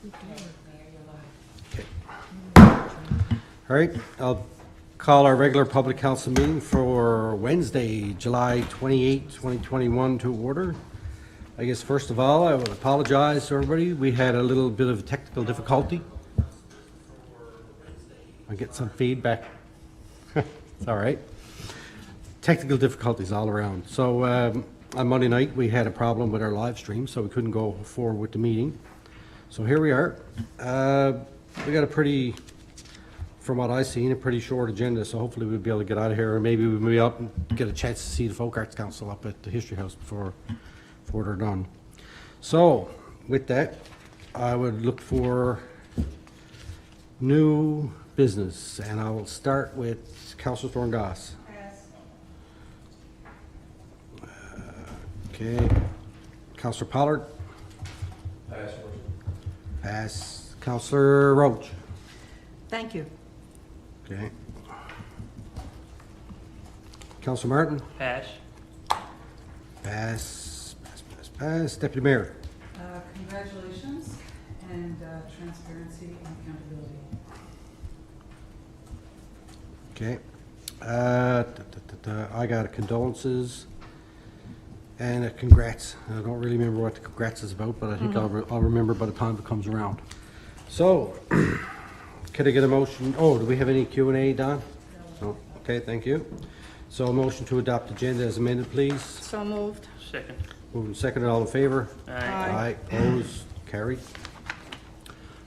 Okay. All right, I'll call our regular public council meeting for Wednesday, July 28, 2021 to order. I guess first of all, I would apologize to everybody. We had a little bit of technical difficulty. I get some feedback. It's all right. Technical difficulties all around. So on Monday night, we had a problem with our live stream, so we couldn't go forward with the meeting. So here we are. We got a pretty, from what I've seen, a pretty short agenda, so hopefully we'll be able to get out of here, and maybe we'll be up and get a chance to see the Folk Arts Council up at the History House before they're done. So with that, I would look for new business, and I will start with Councillor Thorngoss. Okay. Councillor Pollard. Pass. Pass. Councillor Roach. Thank you. Okay. Councillor Martin. Pass. Pass. Pass. Deputy Mayor. Congratulations and transparency and accountability. Okay. I got a condolences and a congrats. I don't really remember what the congrats is about, but I think I'll remember by the time it comes around. So, could I get a motion? Oh, do we have any Q&A, Don? No. Okay, thank you. So a motion to adopt agenda as amended, please. So moved. Second. Moved and seconded, all in favor? Aye. Aye. Opposed? Carried.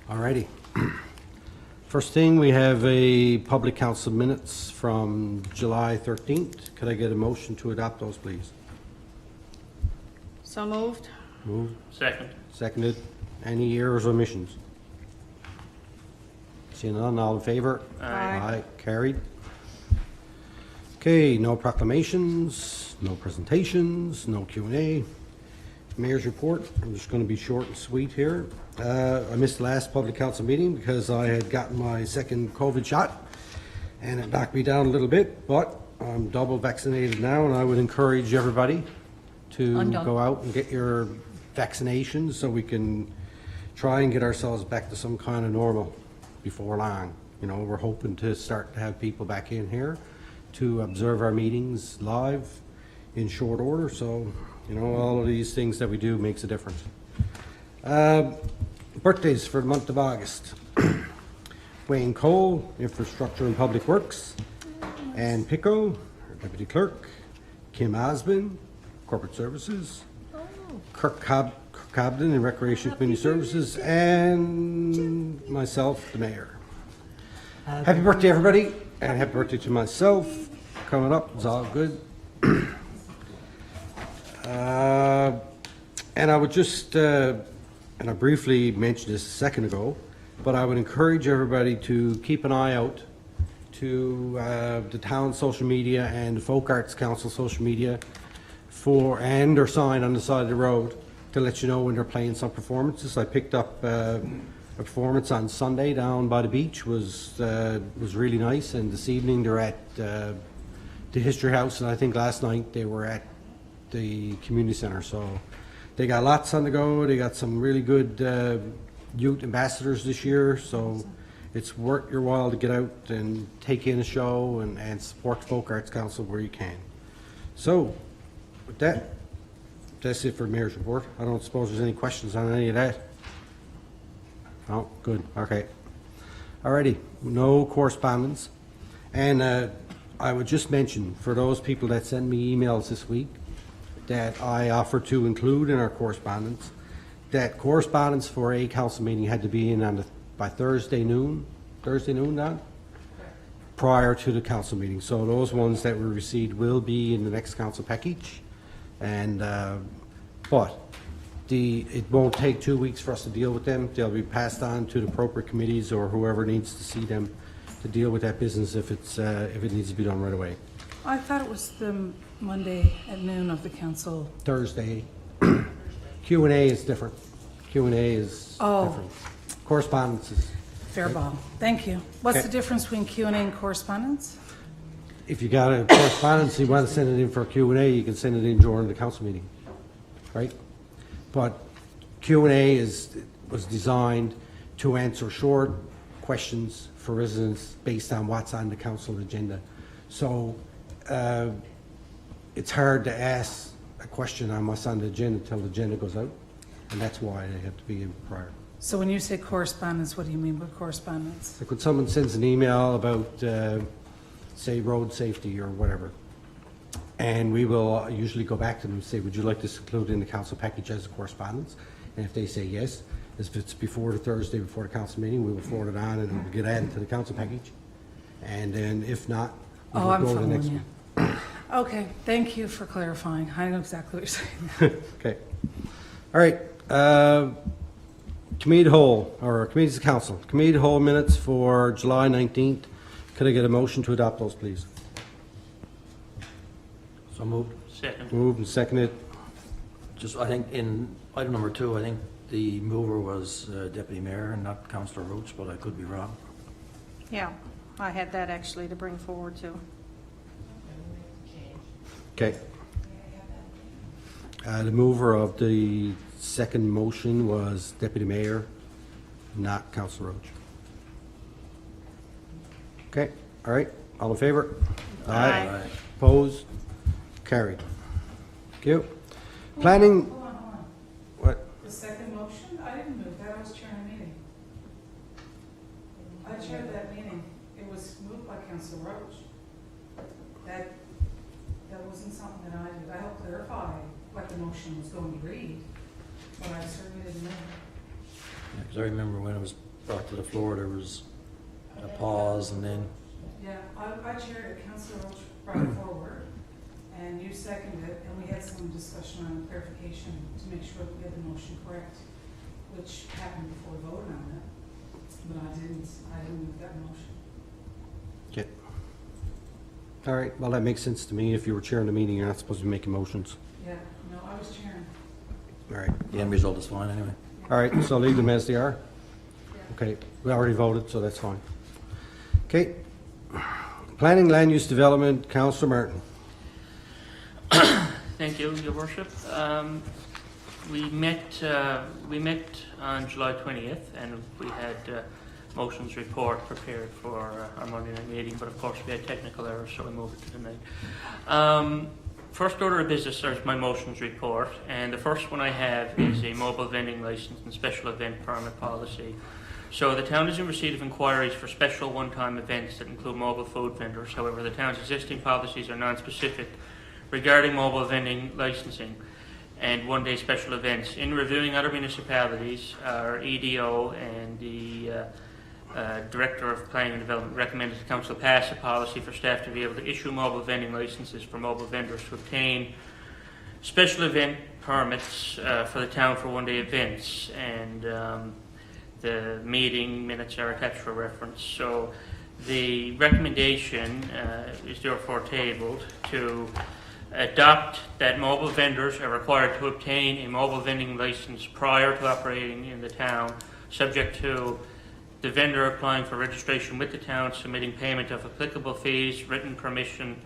All righty. First thing, we have a public council minutes from July 13th. Could I get a motion to adopt those, please? So moved. Moved. Second. Seconded. Any errors or omissions? Seeing none, all in favor? Aye. Aye. Carried. Okay, no proclamations, no presentations, no Q&A. Mayor's report. I'm just going to be short and sweet here. I missed the last public council meeting because I had gotten my second COVID shot and it knocked me down a little bit, but I'm double vaccinated now, and I would encourage everybody to go out and get your vaccinations so we can try and get ourselves back to some kind of normal before long. You know, we're hoping to start to have people back in here to observe our meetings live in short order, so you know, all of these things that we do makes a difference. Birthdays for the month of August. Wayne Cole, Infrastructure and Public Works. Ann Pico, Deputy Clerk. Kim Osmond, Corporate Services. Kirk Cobden in Recreation Community Services. And myself, the Mayor. Happy birthday, everybody, and happy birthday to myself. Coming up, it's all good. And I would just, and I briefly mentioned this a second ago, but I would encourage everybody to keep an eye out to the town social media and the Folk Arts Council social media for, and their sign on the side of the road to let you know when they're playing some performances. I picked up a performance on Sunday down by the beach, was really nice, and this evening they're at the History House, and I think last night they were at the community center. So they got lots on the go. They got some really good youth ambassadors this year, so it's worth your while to get out and take in a show and support the Folk Arts Council where you can. So with that, that's it for Mayor's report. I don't suppose there's any questions on any of that. Oh, good. Okay. Alrighty. No correspondence. And I would just mention, for those people that send me emails this week, that I offer to include in our correspondence, that correspondence for a council meeting had to be in on by Thursday noon, Don? Prior to the council meeting. So those ones that were received will be in the next council package. And but it won't take 2 weeks for us to deal with them. They'll be passed on to the appropriate committees or whoever needs to see them to deal with that business if it needs to be done right away. I thought it was the Monday at noon of the council. Thursday. Q&A is different. Q&A is different. Correspondence is Fair ball. Thank you. What's Okay. the difference between Q&A and correspondence? if you got a correspondence, you want to send it in for a Q&A, you can send it in during the council meeting, right? But Q&A is, was designed to answer short questions for residents based on what's on the council agenda. So it's hard to ask a question on what's on the agenda until the agenda goes out, and that's why they have to be in prior. So when you say correspondence, what do you mean by correspondence? Like when someone sends an email about, say, road safety or whatever, and we will usually go back to them and say, would you like this included in the council package as a correspondence? And if they say yes, if it's before the Thursday before the council meeting, we will forward it on and it will get added to the council package. And then if not, we will Oh, I'm go to the following next you. one. Okay, thank you for clarifying. I know exactly what you're saying. Okay. All right. Committee of the whole, or committees of council. Committee of the whole minutes for July 19th. Could I get a motion to adopt those, please? So moved. Second. Moved and seconded. Just, I think in item number 2, I think the mover was Deputy Mayor and not Councillor Roach, but I could be wrong. Yeah, I had that actually to bring forward too. Okay. The mover of the second motion was Deputy Mayor, not Councillor Roach. Okay, all right, all in favor? Aye. Opposed? Carried. Thank you. Planning, Hold on. what? The second motion, I didn't move that, I was chairing the meeting. I chaired that meeting. It was moved by Councilor Roach. That wasn't something that I did. I helped clarify what the motion was going to read, but I certainly didn't know. Because I remember when it was brought to the floor, there was a pause and then, Yeah, I chaired it, Councilor Roach brought it forward, and you seconded it, and we had some discussion on clarification to make sure that we had the motion correct, which happened before we voted on it, but I didn't move that motion. Okay. All right, well, that makes sense to me. If you were chairing the meeting, you're not supposed to be making motions. Yeah, no, I was chairing. All right. the end result is fine anyway. All right, so leave them as they are? Yeah. Okay, we already voted, so that's fine. Okay. Planning, Land Use Development, Councillor Martin. Thank you, Your Worship. We met on July 20th, and we had motions report prepared for our Monday night meeting, but of course we had technical errors, so we moved it to tonight. First order of business is my motions report, and the first one I have is a mobile vending license and special event permit policy. So the town is in receipt of inquiries for special one-time events that include mobile food vendors. However, the town's existing policies are non-specific regarding mobile vending licensing and one-day special events. In reviewing other municipalities, our EDO and the Director of Planning and Development recommended the Council pass a policy for staff to be able to issue mobile vending licenses for mobile vendors to obtain special event permits for the town for one-day events. And the meeting minutes are attached for reference. So the recommendation is therefore tabled to adopt that mobile vendors are required to obtain a mobile vending license prior to operating in the town, subject to the vendor applying for registration with the town, submitting payment of applicable fees, written permission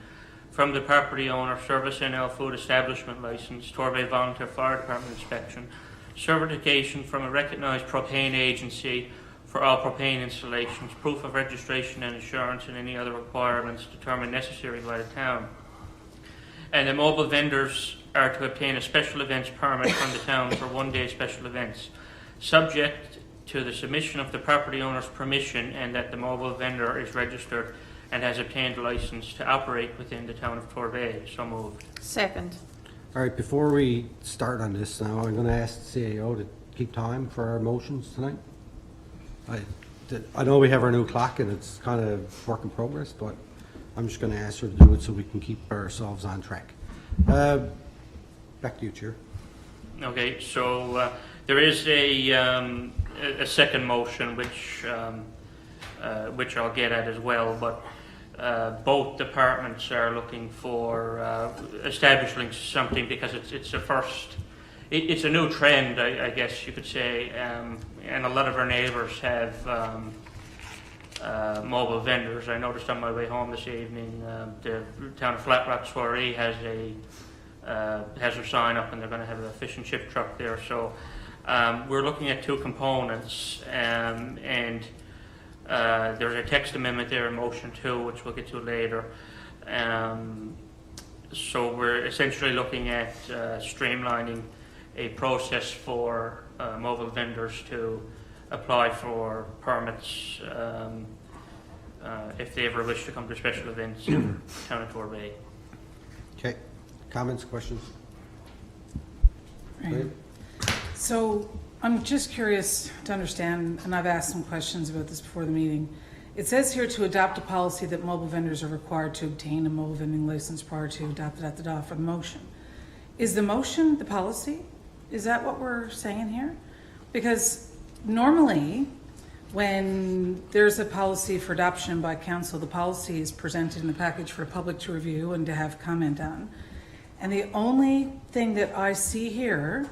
from the property owner, Service NL Food Establishment License, Torbay Volunteer Fire Department Inspection, certification from a recognized propane agency for all propane installations, proof of registration and insurance, and any other requirements determined necessary by the town. And the mobile vendors are to obtain a special events permit from the town for one-day special events, subject to the submission of the property owner's permission and that the mobile vendor is registered and has obtained a license to operate within the town of Torbay. So moved. Second. All right, before we start on this now, I'm going to ask the CAO to keep time for our motions tonight. I know we have our new clock and it's kind of work in progress, but I'm just going to ask her to do it so we can keep ourselves on track. Back to you, Chair. Okay, so there is a second motion which I'll get at as well, but both departments are looking for establishing something because it's a first. It's a new trend, I guess you could say, and a lot of our neighbours have mobile vendors. I noticed on my way home this evening, the town of Flat Rock Soiree has a has their sign up, and they're going to have a fish and chip truck there. So We're looking at two components, and there's a text amendment there in motion 2, which we'll get to later. So we're essentially looking at streamlining a process for mobile vendors to apply for permits if they ever wish to come to special events in Town of Torbay. Okay, comments, questions? Right. So I'm just curious to understand, and I've asked some questions about this before the meeting. It says here to adopt a policy that mobile vendors are required to obtain a mobile vending license prior to for the motion. Is the motion the policy? Is that what we're saying here? Because normally, when there's a policy for adoption by council, the policy is presented in the package for public to review and to have comment on. And the only thing that I see here,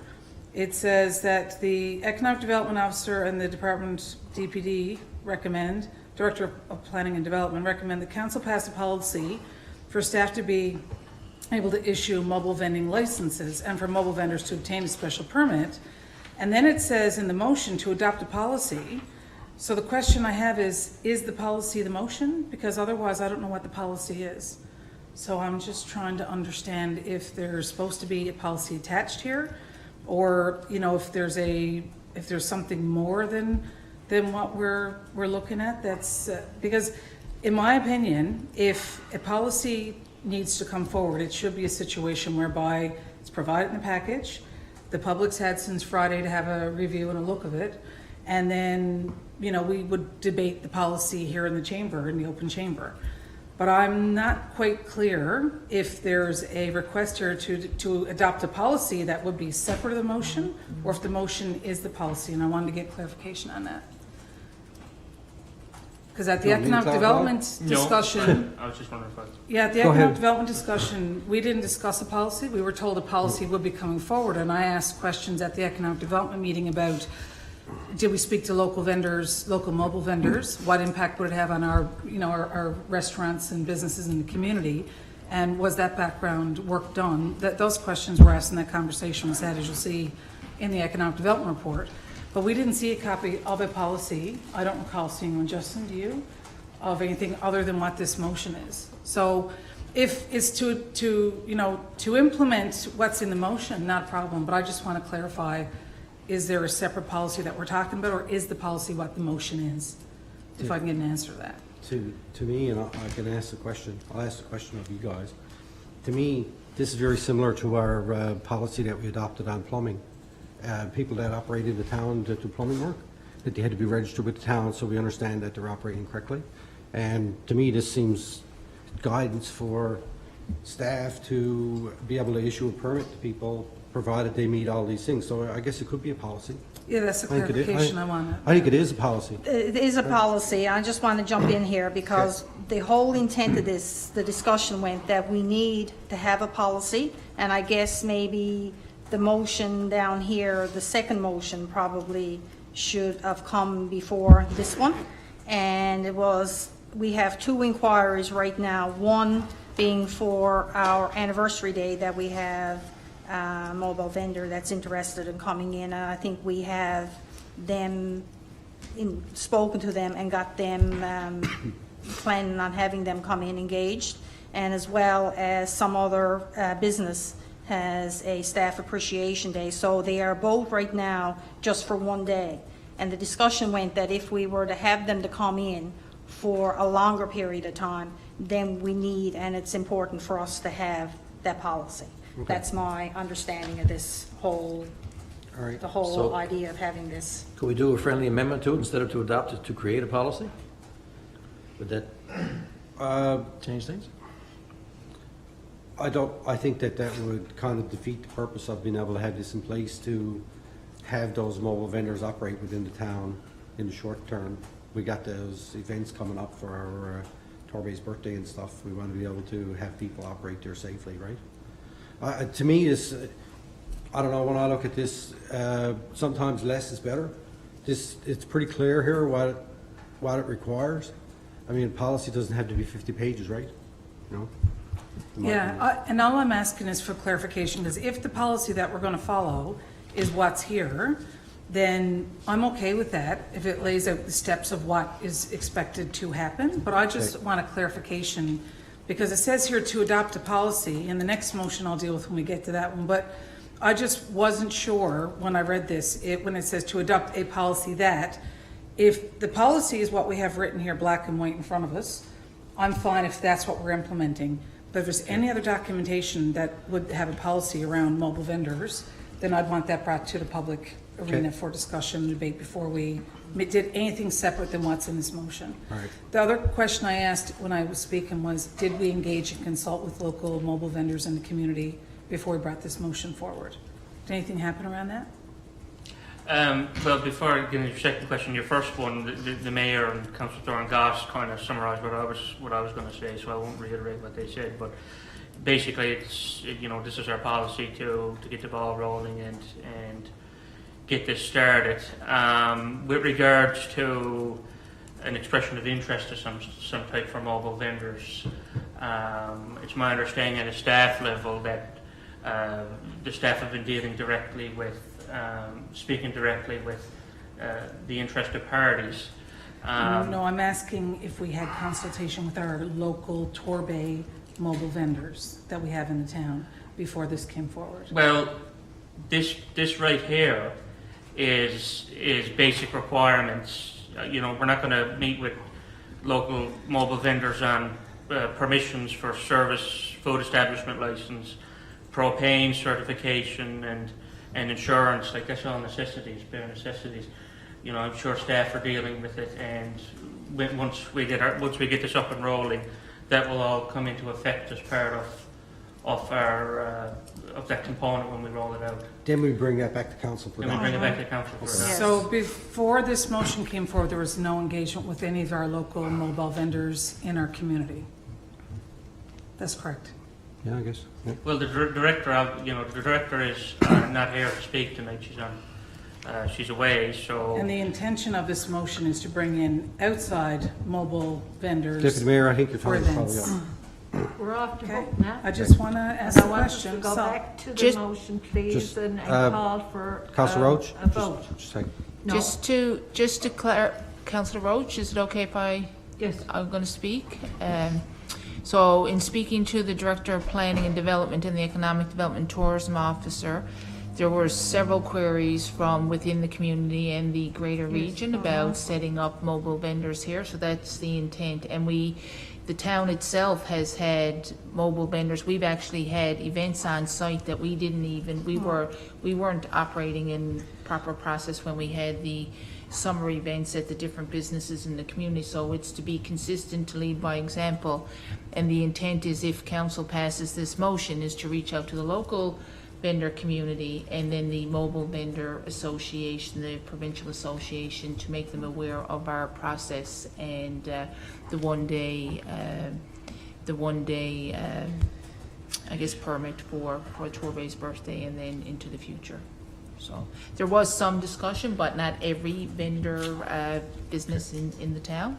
it says that the Economic Development Officer and the Department DPD recommend, Director of Planning and Development recommend the council pass a policy for staff to be able to issue mobile vending licenses and for mobile vendors to obtain a special permit. And then it says in the motion to adopt a policy. So the question I have is the policy the motion? Because otherwise I don't know what the policy is. So I'm just trying to understand if there's supposed to be a policy attached here, or, you know, if there's something more than what we're looking at. That's because in my opinion, if a policy needs to come forward, it should be a situation whereby it's provided in the package, the public's had since Friday to have a review and a look of it, and then, you know, we would debate the policy here in the chamber, in the open chamber. But I'm not quite clear if there's a request here to adopt a policy that would be separate of the motion, or if the motion is the policy, and I wanted to get clarification on that. Because at the economic development discussion, I was just wondering if I was... yeah, at the economic development discussion, we didn't discuss a policy. We were told a policy would be coming forward, and I asked questions at the economic development meeting about, did we speak to local vendors, local mobile vendors? What impact would it have on our, you know, our restaurants and businesses in the community? And was that background work done? Those questions were asked in that conversation was had, as you'll see in the economic development report. But we didn't see a copy of a policy. I don't recall seeing one. Justin, do you? Of anything other than what this motion is. So if it's to implement what's in the motion, not a problem. But I just want to clarify, is there a separate policy that we're talking about, or is the policy what the motion is? If I can get an answer to that. To me, and I can ask the question, I'll ask the question of you guys. To me, this is very similar to our policy that we adopted on plumbing. People that operate in the town to do plumbing work, that they had to be registered with the town so we understand that they're operating correctly. And to me, this seems guidance for staff to be able to issue a permit to people provided they meet all these things. So I guess it could be a policy. Yeah, that's the clarification I wanted. I think it is a policy. It is a policy. I just want to jump in here because the whole intent of this, the discussion went that we need to have a policy, and I guess maybe the motion down here, the second motion probably should have come before this one. And it was, we have two inquiries right now, one being for our anniversary day that we have a mobile vendor that's interested in coming in. And I think we have them spoken to them and got them planning on having them come in engaged, and as well as some other business has a staff appreciation day. So they are both right now just for one day. And the discussion went that if we were to have them to come in for a longer period of time, then we need, and it's important for us to have that policy. Okay. That's my understanding of this whole, the whole idea of having this. Could we do a friendly amendment to it instead of to adopt it, to create a policy? Would that change things? I think that would kind of defeat the purpose of being able to have this in place, to have those mobile vendors operate within the town in the short term. We got those events coming up for our Torbay's birthday and stuff. We want to be able to have people operate there safely, right? To me, I don't know, when I look at this, sometimes less is better. It's pretty clear here what it requires. I mean, policy doesn't have to be 50 pages, right? You know? Yeah, and all I'm asking is for clarification, because if the policy that we're going to follow is what's here, then I'm okay with that if it lays out the steps of what is expected to happen. But I just want a clarification, because it says here to adopt a policy, and the next motion I'll deal with when we get to that one. But I just wasn't sure when I read this, when it says to adopt a policy, that if the policy is what we have written here, black and white in front of us, I'm fine if that's what we're implementing. But if there's any other documentation that would have a policy around mobile vendors, then I'd want that brought to the public arena for discussion and debate before we did anything separate than what's in this motion. Right. The other question I asked when I was speaking was, did we engage and consult with local mobile vendors in the community before we brought this motion forward? Did anything happen around that? Well, before I get into your second question, your first one, the mayor and Councillor Doran Goss kind of summarised what I was going to say, so I won't reiterate what they said. But basically, it's, you know, this is our policy to get the ball rolling and get this started. With regards to an expression of interest of some type for mobile vendors, it's my understanding at a staff level that the staff have been dealing directly with, speaking directly with the interested parties. No, I'm asking if we had consultation with our local Torbay mobile vendors that we have in the town before this came forward. Well, this right here is basic requirements. You know, we're not going to meet with local mobile vendors on permissions for service, food establishment license, propane certification, and insurance. Like, that's all necessities, bare necessities. You know, I'm sure staff are dealing with it, and once we get this up and rolling, that will all come into effect as part of our of that component when we roll it out. Then we bring that back to council for Then we bring it that. back to council for Yes. So before this motion came forward, there was no engagement with any of our local mobile vendors in our community. That's correct. Yeah, I guess. Yeah. Well, the director is not here to speak tonight. She's away. So And the intention of this motion is to bring in outside mobile vendors. Deputy Mayor, I think your for time is probably events. up. We're off to Okay. vote now. I just want to ask And a I want us to question. go So- back to the Just- motion, please, just, and uh, call for Councillor Roach? a vote. Just a second. No. Just to clarify, Councillor Roach, is it okay if Yes. I'm going to speak? So in speaking to the Director of Planning and Development and the Economic Development and Tourism Officer, there were several queries from within the community and the greater region about setting up mobile vendors here, so that's the intent. And the town itself has had mobile vendors. We've actually had events on site that we weren't operating in proper process when we had the summer events at the different businesses in the community. So it's to be consistent, to lead by example. And the intent is, if council passes this motion, is to reach out to the local vendor community and then the mobile vendor association, the provincial association, to make them aware of our process and the one day I guess permit for Torbay's birthday and then into the future. So there was some discussion, but not every vendor business in the town.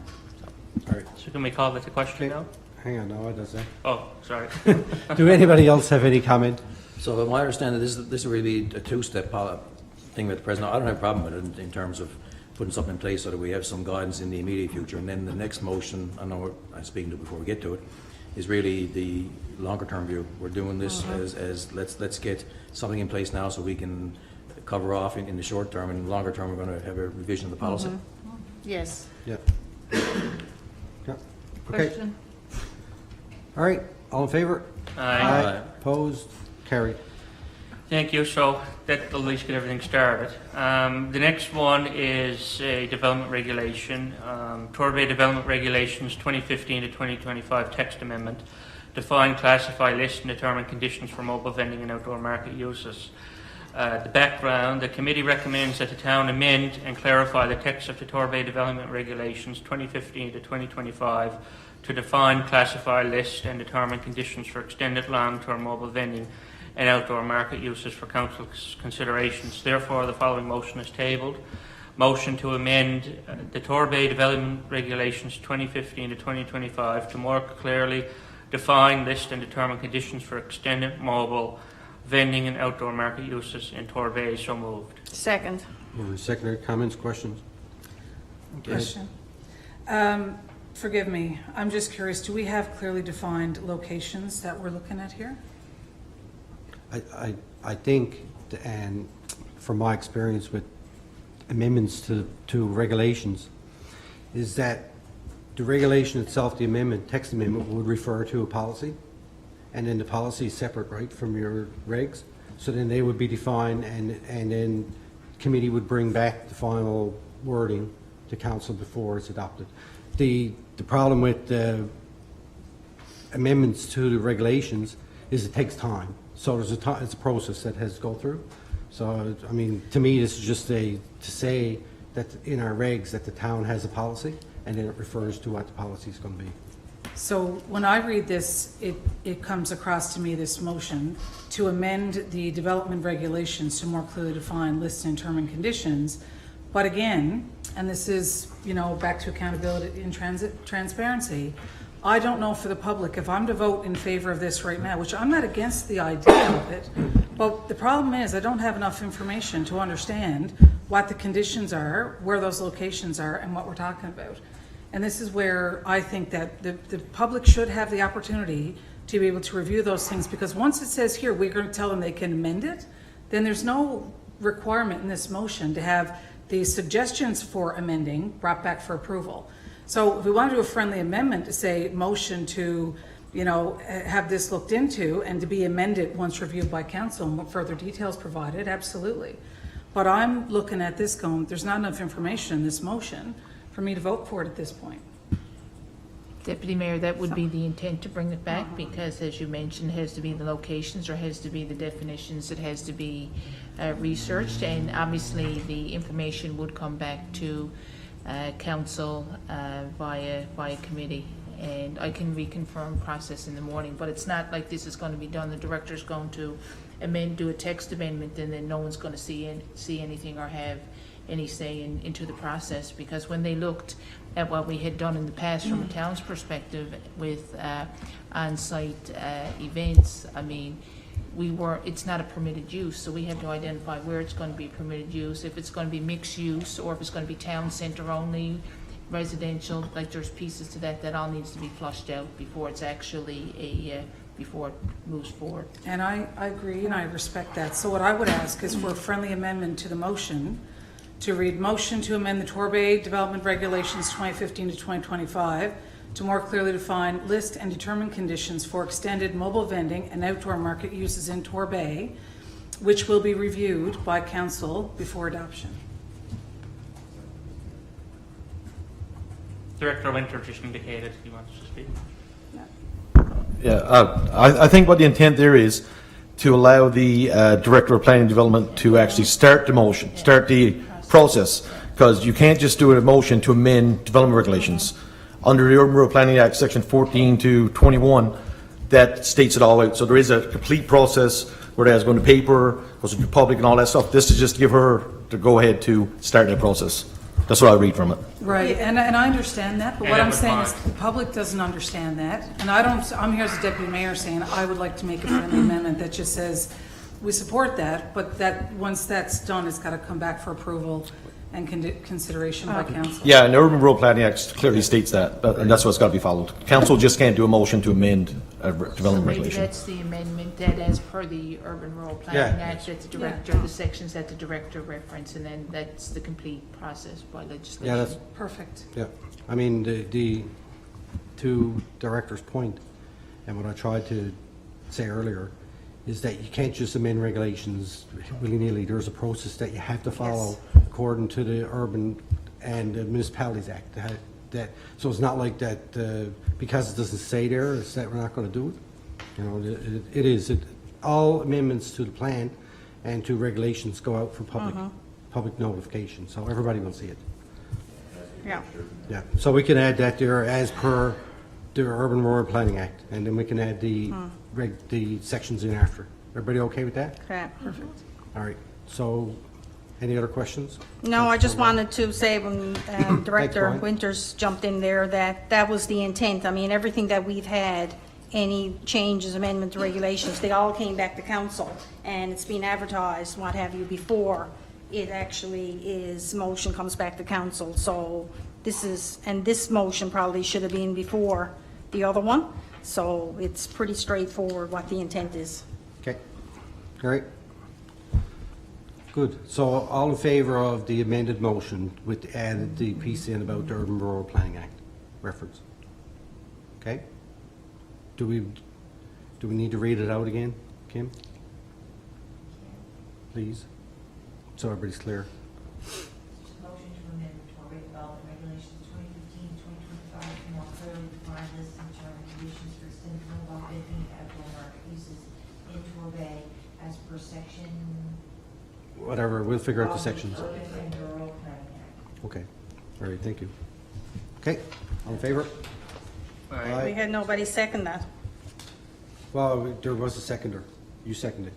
All right. So can we call it a question now? Hang on, no, it doesn't. Oh, sorry. Do anybody else have any comment? So my understanding, this will really be a two-step thing with the President. I don't have a problem with it in terms of putting something in place so that we have some guidance in the immediate future. And then the next motion, I know I'm speaking to before we get to it, is really the longer-term view. We're doing this as let's get something in place now so we can cover off in the short term, and longer term we're going to have a revision of the policy. Yes. Yeah. Yeah. Okay. Question? All right. All in favor? Aye. Opposed? Carried. Thank you. So that will at least get everything started. The next one is a development regulation, Torbay Development Regulations 2015 to 2025 text amendment. Define, classify, list and determine conditions for mobile vending and outdoor market uses. The background: the committee recommends that the town amend and clarify the text of the Torbay Development Regulations 2015 to 2025 to define, classify, list and determine conditions for extended long-term mobile vending and outdoor market uses for council's considerations. Therefore, the following motion is tabled. Motion to amend the Torbay Development Regulations 2015 to 2025 to more clearly define, list and determine conditions for extended mobile vending and outdoor market uses in Torbay. So moved. Second. Moving secondary, comments, questions? Okay. Question. Forgive me, I'm just curious, do we have clearly defined locations that we're looking at here? I think, and from my experience with amendments to regulations, is that the regulation itself, the amendment, text amendment, would refer to a policy, and then the policy is separate, right, from your regs. So then they would be defined, and then committee would bring back the final wording to council before it's adopted. The problem with the amendments to the regulations is it takes time. So there's it's a process that has to go through. So, I mean, to me, this is just to say that in our regs that the town has a policy, and then it refers to what the policy is going to be. So when I read this, it comes across to me, this motion, to amend the development regulations to more clearly define lists and term and conditions. But again, and this is, you know, back to accountability and transparency, I don't know for the public, if I'm to vote in favor of this right now, which I'm not against the idea of it, but the problem is I don't have enough information to understand what the conditions are, where those locations are, and what we're talking about. And this is where I think that the public should have the opportunity to be able to review those things, because once it says here, we're going to tell them they can amend it, then there's no requirement in this motion to have the suggestions for amending brought back for approval. So if we want to do a friendly amendment to say motion to, you know, have this looked into and to be amended once reviewed by council and what further details provided, absolutely. But I'm looking at this going, there's not enough information in this motion for me to vote for it at this point. Deputy Mayor, that would be the intent to bring it back, because as you mentioned, it has to be the locations, or has to be the definitions, it has to be researched, and obviously the information would come back to council via committee. And I can reconfirm process in the morning, but it's not like this is going to be done. The director's going to do a text amendment, and then no one's going to see anything or have any say into the process, because when they looked at what we had done in the past from a town's perspective with on-site events, I mean, it's not a permitted use, so we have to identify where it's going to be permitted use, if it's going to be mixed use, or if it's going to be town center only, residential. Like, there's pieces to that all needs to be flushed out before it's actually before it moves forward. And I agree, and I respect that. So what I would ask is for a friendly amendment to the motion, to read motion to amend the Torbay Development Regulations 2015 to 2025 to more clearly define, list, and determine conditions for extended mobile vending and outdoor market uses in Torbay, which will be reviewed by council before adoption. Director Winter just indicated he wants to speak. Yeah, I think what the intent there is to allow the Director of Planning and Development to actually start the motion, start the process, because you can't just do a motion to amend development regulations. Under the Urban Rural Planning Act, section 14 to 21, that states it all out. So there is a complete process where that's going to paper, goes to the public and all that stuff. This is just to give her the go-ahead to start that process. That's what I read from it. Right, and I understand that, but what I'm saying is the public doesn't understand that. And I'm here as a deputy mayor saying I would like to make a friendly amendment that just says we support that, but that once that's done, it's got to come back for approval and consideration by council. Yeah, and the Urban Rural Planning Act clearly states that, and that's what's got to be followed. Council just can't do a motion to amend a development regulation. Maybe that's the amendment, that as per the Urban Rural Planning Act, that the director, the sections that the director reference, and then that's the complete process by legislation. Yeah, that's Perfect. Yeah, I mean, the to Director's point, and what I tried to say earlier, is that you can't just amend regulations willy-nilly. There's a process that you have to follow according to the Urban and the Municipalities Act. So it's not like that because it doesn't say there, it's that we're not going to do it. You know, it is. All amendments to the plan and to regulations go out for public notification, so everybody will see it. Yeah. Yeah, so we can add that there as per the Urban Rural Planning Act, and then we can add the sections in after. Everybody okay with that? Okay. Perfect. All right, so any other questions? No, I just wanted to say when Director Brian. Winters jumped in there that was the intent. I mean, everything that we've had, any changes, amendments, regulations, they all came back to council, and it's been advertised, what have you, before it actually is, motion comes back to council. So this motion probably should have been before the other one. So it's pretty straightforward what the intent is. Okay, all right. Good, so all in favor of the amended motion with added the piece in about the Urban Rural Planning Act reference? Okay? Do we need to read it out again, Kim? Please, so everybody's clear. Motion to amend the Torbay Development Regulations 2015-2025 to more clearly define this and term and conditions for extended mobile vending and outdoor market uses in Torbay as per section. Whatever, we'll figure out the sections. Urban and Rural Planning Act. Okay, all right, thank you. Okay, all in favor? Aye. We had nobody second that. Well, there was a seconder. You seconded.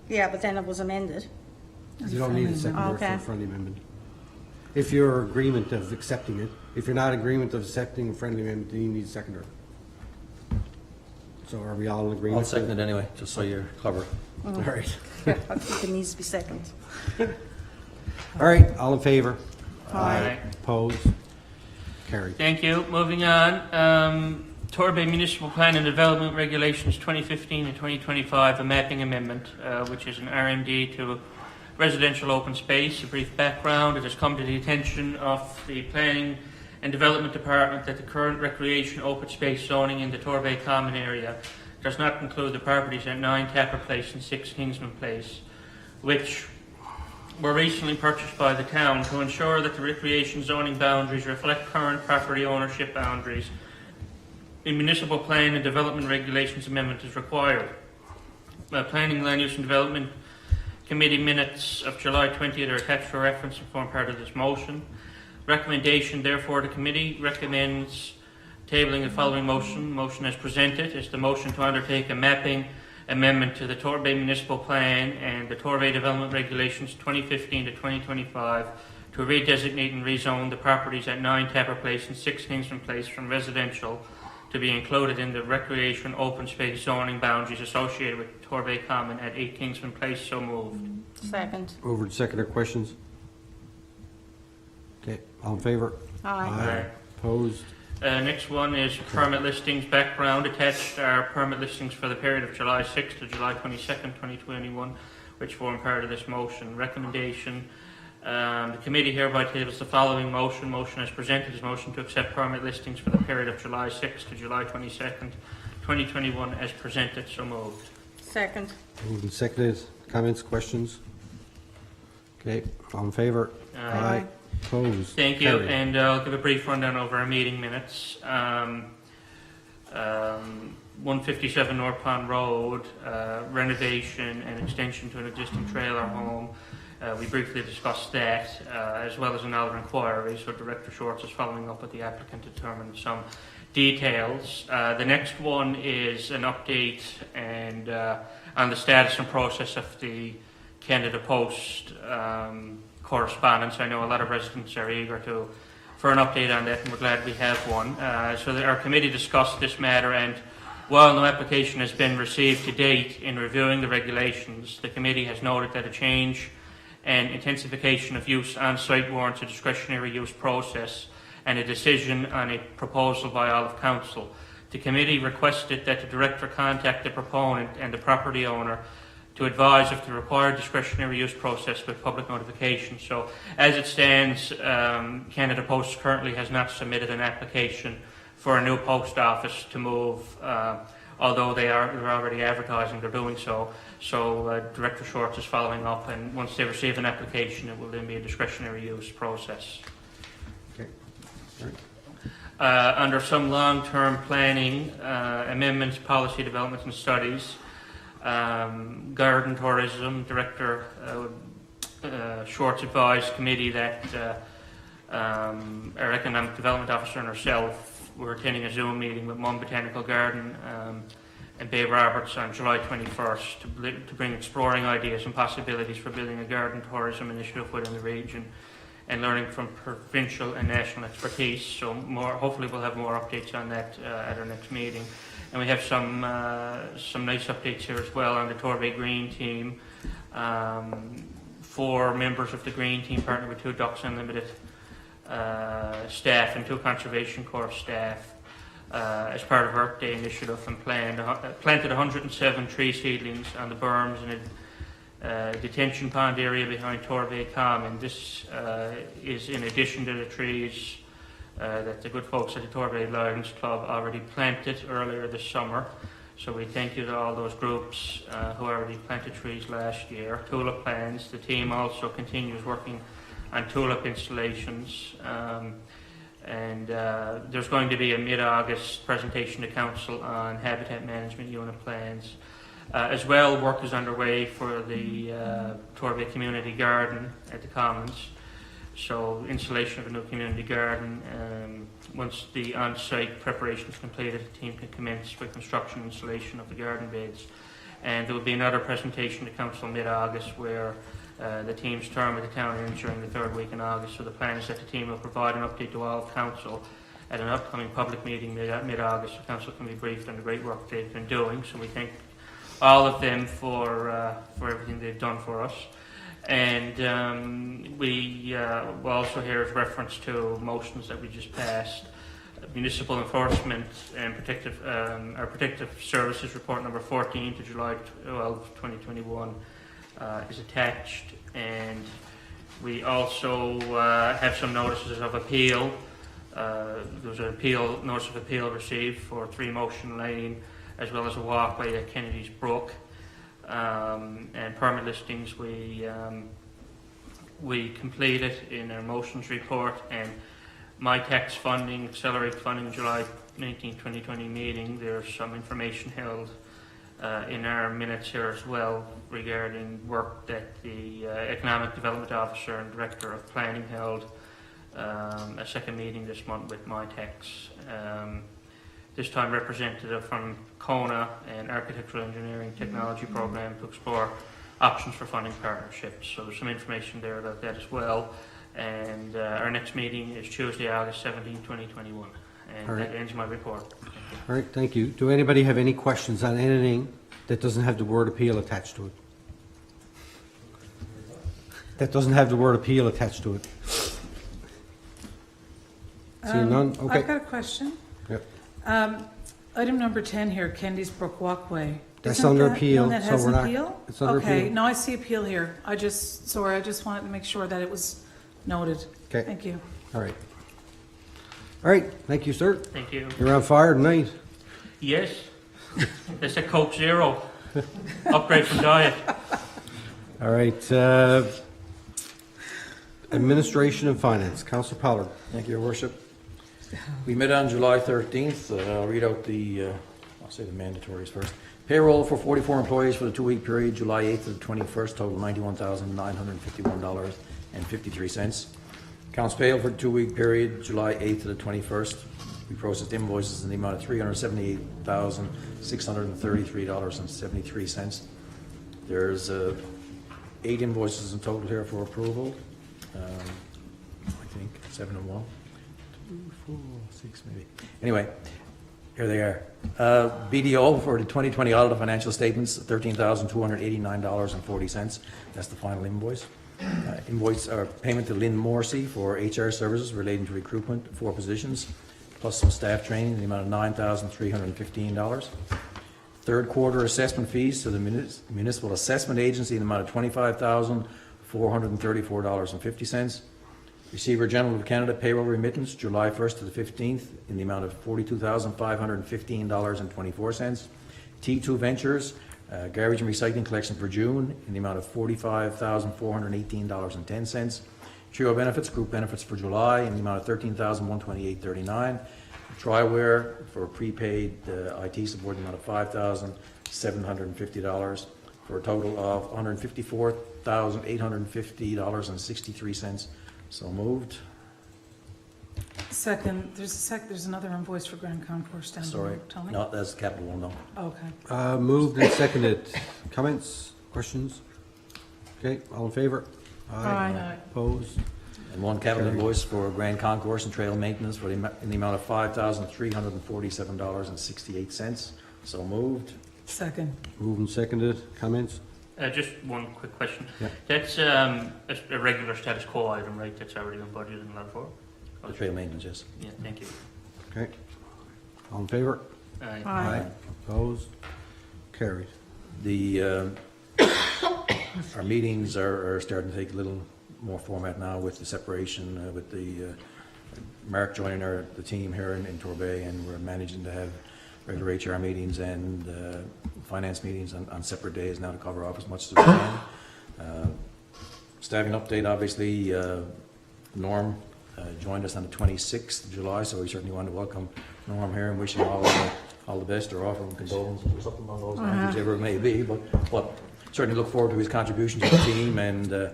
Yeah, but then it was amended. You don't need a seconder for Okay. a friendly amendment. If you're in agreement of accepting it, if you're not in agreement of accepting a friendly amendment, then you need a seconder. So are we all in agreement? I'll second it anyway, just so you're covered. All right. I think it needs to be seconded. All right, all in favor? Aye. Opposed? Carried. Thank you. Moving on, Torbay Municipal Plan and Development Regulations 2015 and 2025, a mapping amendment, which is an RMD to residential open space. A brief background: it has come to the attention of the Planning and Development Department that the current recreation open space zoning in the Torbay Common area does not include the properties at 9 Tapper Place and 6 Kingsman Place, which were recently purchased by the town. To ensure that the recreation zoning boundaries reflect current property ownership boundaries, a municipal plan and development regulations amendment is required. Planning, Land Use and Development Committee minutes of July 20th are attached for reference and form part of this motion. Recommendation, therefore, the committee recommends tabling the following motion. Motion as presented is the motion to undertake a mapping amendment to the Torbay Municipal Plan and the Torbay Development Regulations 2015 to 2025 to redesignate and rezone the properties at 9 Tapper Place and 6 Kingston Place from residential to be included in the recreation open space zoning boundaries associated with Torbay Common at 8 Kingston Place. So moved. Second. Over to seconder questions? Okay, all in favor? Aye. Opposed? Next one is permit listings. Background: attached are permit listings for the period of July 6th to July 22nd, 2021, which form part of this motion. Recommendation: the committee hereby tables the following motion. Motion as presented is motion to accept permit listings for the period of July 6th to July 22nd, 2021 as presented. So moved. Second. Moved and seconded. Comments, questions? Okay, all in favor? Aye. Opposed? Thank you, Carried. and I'll give a brief rundown over our meeting minutes. 157 North Pond Road, renovation and extension to an existing trailer home. We briefly discussed that, as well as another inquiry, so Director Shorts is following up with the applicant to determine some details. The next one is an update and on the status and process of the Canada Post correspondence. I know a lot of residents are eager for an update on that, and we're glad we have one. So our committee discussed this matter, and while no application has been received to date in reviewing the regulations, the committee has noted that a change and intensification of use on site warrants a discretionary use process and a decision on a proposal by all of council. The committee requested that the director contact the proponent and the property owner to advise of the required discretionary use process with public notification. So as it stands, Canada Post currently has not submitted an application for a new post office to move, although they're already advertising they're doing so. So Director Shorts is following up, and once they receive an application, it will then be a discretionary use process. Okay. All right. Under some long-term planning, amendments, policy development and studies, garden tourism, Director Shorts advised committee that our economic development officer and herself were attending a Zoom meeting with Mum Botanical Garden and Bay Roberts on July 21st to bring exploring ideas and possibilities for building a garden tourism initiative within the region and learning from provincial and national expertise. So hopefully we'll have more updates on that at our next meeting. And we have some nice updates here as well on the Torbay Green team. 4 members of the Green Team partnered with 2 Ducks Unlimited staff and 2 Conservation Corps staff as part of Earth Day initiative, and planted 107 tree seedlings on the berms in a detention pond area behind Torvay Common. This is in addition to the trees that the good folks at the Torvay Lions Club already planted earlier this summer. So we thank you to all those groups who already planted trees last year. Tulip plans. The team also continues working on tulip installations. And there's going to be a mid-August presentation to Council on Habitat Management Unit plans. As well, work is underway for the Torvay Community Garden at the Commons. So installation of a new community garden. Once the on-site preparation is completed, the team can commence with construction and installation of the garden beds. And there will be another presentation to Council mid-August where the team's term with the town ends during the 3rd week in August. So the plan is that the team will provide an update to all of Council at an upcoming public meeting mid-August, so Council can be briefed on the great work they've been doing. So we thank all of them for everything they've done for us. And we will also hear as reference to motions that we just passed. Municipal Enforcement and our Protective Services Report number 14 to July 12, 2021 is attached. And we also have some notices of appeal. There was an notice of appeal received for 3 Motion Lane, as well as a walkway at Kennedy's Brook. And permit listings we completed in our motions report, and my tax funding, accelerate funding, July 19, 2020 meeting. There's some information held in our minutes here as well regarding work that the Economic Development Officer and Director of Planning held a second meeting this month with my tax. This time representative from CONA and Architectural Engineering Technology Program to explore options for funding partnerships. So there's some information there about that as well. And our next meeting is Tuesday, August 17, 2021. And All right. That ends my report. All right, thank you. Do anybody have any questions on anything that doesn't have the word appeal attached to it? That doesn't have the word appeal attached to it? Seeing none? Okay. I've got a question. Yep. Item number 10 here, Kennedy's Brook Walkway. That's Isn't under that- appeal, no, that so has we're not- appeal? it's under Okay, appeal. no, I see appeal here. I just wanted to make sure that it was noted. Okay. Thank you. All right. All right, thank you, sir. Thank you. You're on fire tonight. Yes, it's a Coke Zero. Upgrade from diet. All right, Administration and Finance, Councillor Pollard. Thank you, Your Worship. We met on July 13th. I'll read out I'll say the mandatories first. Payroll for 44 employees for the 2-week period, July 8th to the 21st, total $91,951.53. Accounts payable for the 2-week period, July 8th to the 21st. We processed invoices in the amount of $378,633.73. There's 8 invoices in total here for approval. I think 7 and 1. 2, 4, 6 maybe. Anyway, here they are. BDO for the 2020 audit of financial statements, $13,289.40. That's the final invoice. Invoice or payment to Lynn Morrissey for HR services relating to recruitment, 4 positions, plus some staff training in the amount of $9,315. Third quarter assessment fees to the Municipal Assessment Agency in the amount of $25,434.50. Receiver General of Canada payroll remittance, July 1st to the 15th, in the amount of $42,515.24. T2 Ventures, garbage and recycling collection for June, in the amount of $45,418.10. Trio Benefits, group benefits for July, in the amount of $13,128.39. Triware for prepaid IT support, in the amount of $5,750, for a total of $154,850.63. So moved. Second, there's another invoice for Grand Concourse down Sorry. below. Tell me. No, that's Capital One, no. Okay. Moved and seconded. Comments, questions? Okay, all in favor? Aye. Opposed? And one capital invoice for Grand Concourse and Trail Maintenance in the amount of $5,347.68. So moved. Second. Moved and seconded. Comments? Just one quick question. Yeah. That's a regular status quo item, right? That's already been budgeted and allowed for? The trail maintenance, yes. Yeah, thank you. Okay. All in favor? Aye. Aye. Opposed? Carried. The, our meetings are starting to take a little more format now with the separation, with the, Mark joining the team here in Torbay, and we're managing to have regular HR meetings and finance meetings on separate days now to cover off as much as we can. Staffing update, obviously, Norm joined us on the 26th of July, so we certainly want to welcome Norm here and wish him all the best, or offer him condolences or something along those lines, whichever it may be, but certainly look forward to his contribution to the team, and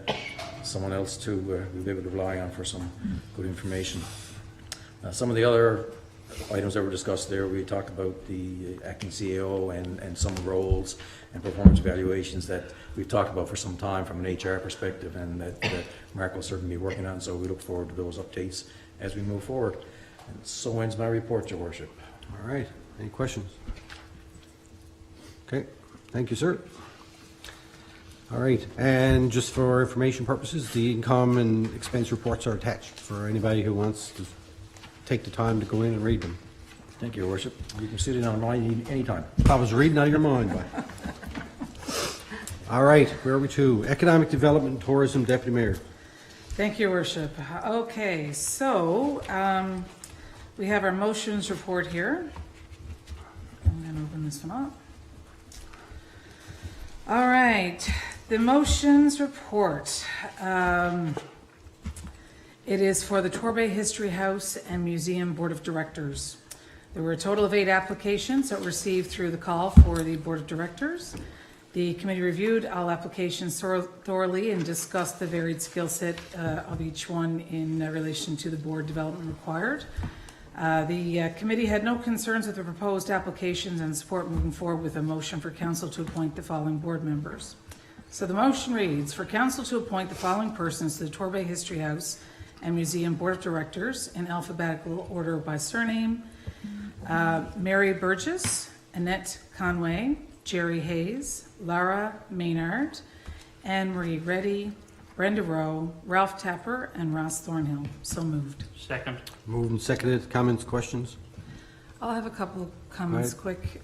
someone else to we'll be able to rely on for some good information. Some of the other items that were discussed there, we talked about the acting CAO and some roles and performance evaluations that we've talked about for some time from an HR perspective, and that Mark will certainly be working on, so we look forward to those updates as we move forward. And so ends my report, Your Worship. All right. Any questions? Okay. Thank you, sir. All right. And just for information purposes, the income and expense reports are attached for anybody who wants to take the time to go in and read them. Thank you, Your Worship. You can sit in on mine anytime. I was reading out of your mind, but. All right, where are we to? Economic Development and Tourism Deputy Mayor. Thank you, Your Worship. Okay, so we have our motions report here. I'm going to open this one up. All right, the motions report. It is for the Torbay History House and Museum Board of Directors. There were a total of 8 applications that were received through the call for the Board of Directors. The committee reviewed all applications thoroughly and discussed the varied skill set of each one in relation to the board development required. The committee had no concerns with the proposed applications and support moving forward with a motion for council to appoint the following board members. So the motion reads, for council to appoint the following persons to the Torbay History House and Museum Board of Directors in alphabetical order by surname: Mary Burgess, Annette Conway, Jerry Hayes, Lara Maynard, Anne Marie Reddy, Brenda Rowe, Ralph Tapper, and Ross Thornhill. So moved. Second. Moved and seconded. Comments, questions? I'll have a couple of comments Right. quick.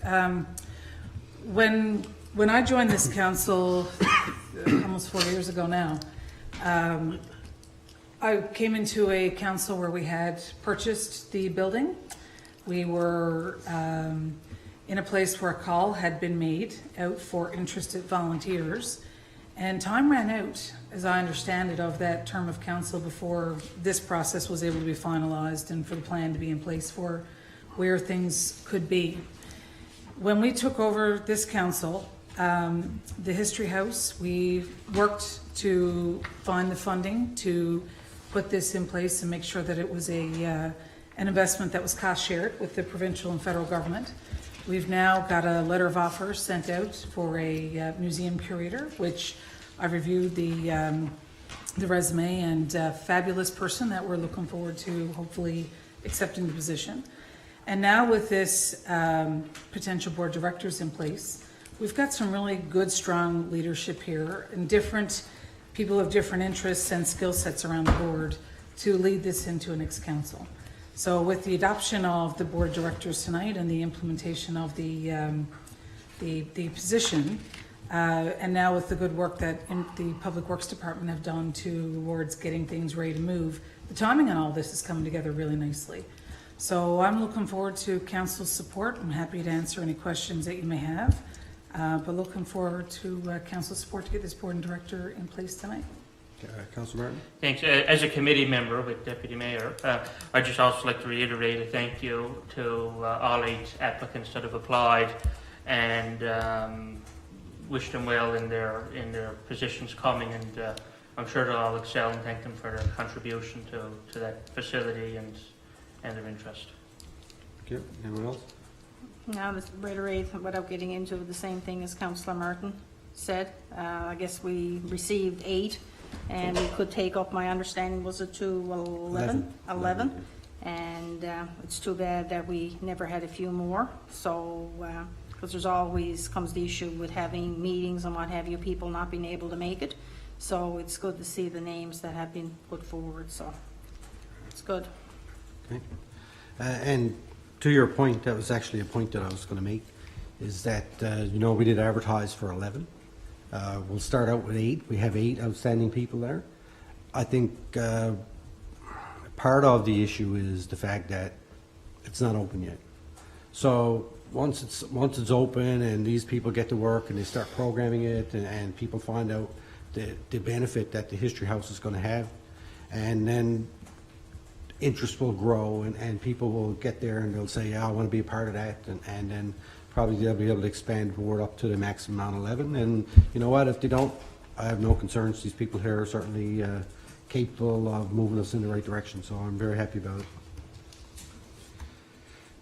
When I joined this council almost 4 years ago now, I came into a council where we had purchased the building. We were in a place where a call had been made out for interested volunteers, and time ran out, as I understand it, of that term of council before this process was able to be finalized and for the plan to be in place for where things could be. When we took over this council, the History House, we worked to find the funding to put this in place and make sure that it was an investment that was cost shared with the provincial and federal government. We've now got a letter of offer sent out for a museum curator, which I've reviewed the resume, and a fabulous person that we're looking forward to hopefully accepting the position. And now with this potential board of directors in place, we've got some really good, strong leadership here, and different people of different interests and skill sets around the board to lead this into a next council. So with the adoption of the board of directors tonight and the implementation of the position, and now with the good work that the Public Works Department have done towards getting things ready to move, the timing on all this is coming together really nicely. So I'm looking forward to council's support. I'm happy to answer any questions that you may have, but looking forward to council's support to get this board and director in place tonight. Councilor Martin? Thanks. As a committee member with Deputy Mayor, I'd just also like to reiterate a thank you to all 8 applicants that have applied, and wish them well in their positions coming, and I'm sure they'll all excel, and thank them for their contribution to that facility and their interest. Okay. Anyone else? Now, to reiterate without getting into the same thing as Councillor Martin said, I guess we received 8, and we could take up, my understanding was it to 11? 11. And it's too bad that we never had a few more. So because there's always comes the issue with having meetings and what have you, people not being able to make it. So it's good to see the names that have been put forward, so it's good. Okay. And to your point, that was actually a point that I was going to make, is that, we did advertise for 11. We'll start out with 8. We have 8 outstanding people there. I think part of the issue is the fact that it's not open yet. So once it's open and these people get to work and they start programming it and people find out the benefit that the History House is going to have, and then interest will grow and people will get there and they'll say, yeah, I want to be a part of that, and then probably they'll be able to expand the board up to the maximum amount of 11. And you know what, if they don't, I have no concerns. These people here are certainly capable of moving us in the right direction, so I'm very happy about it.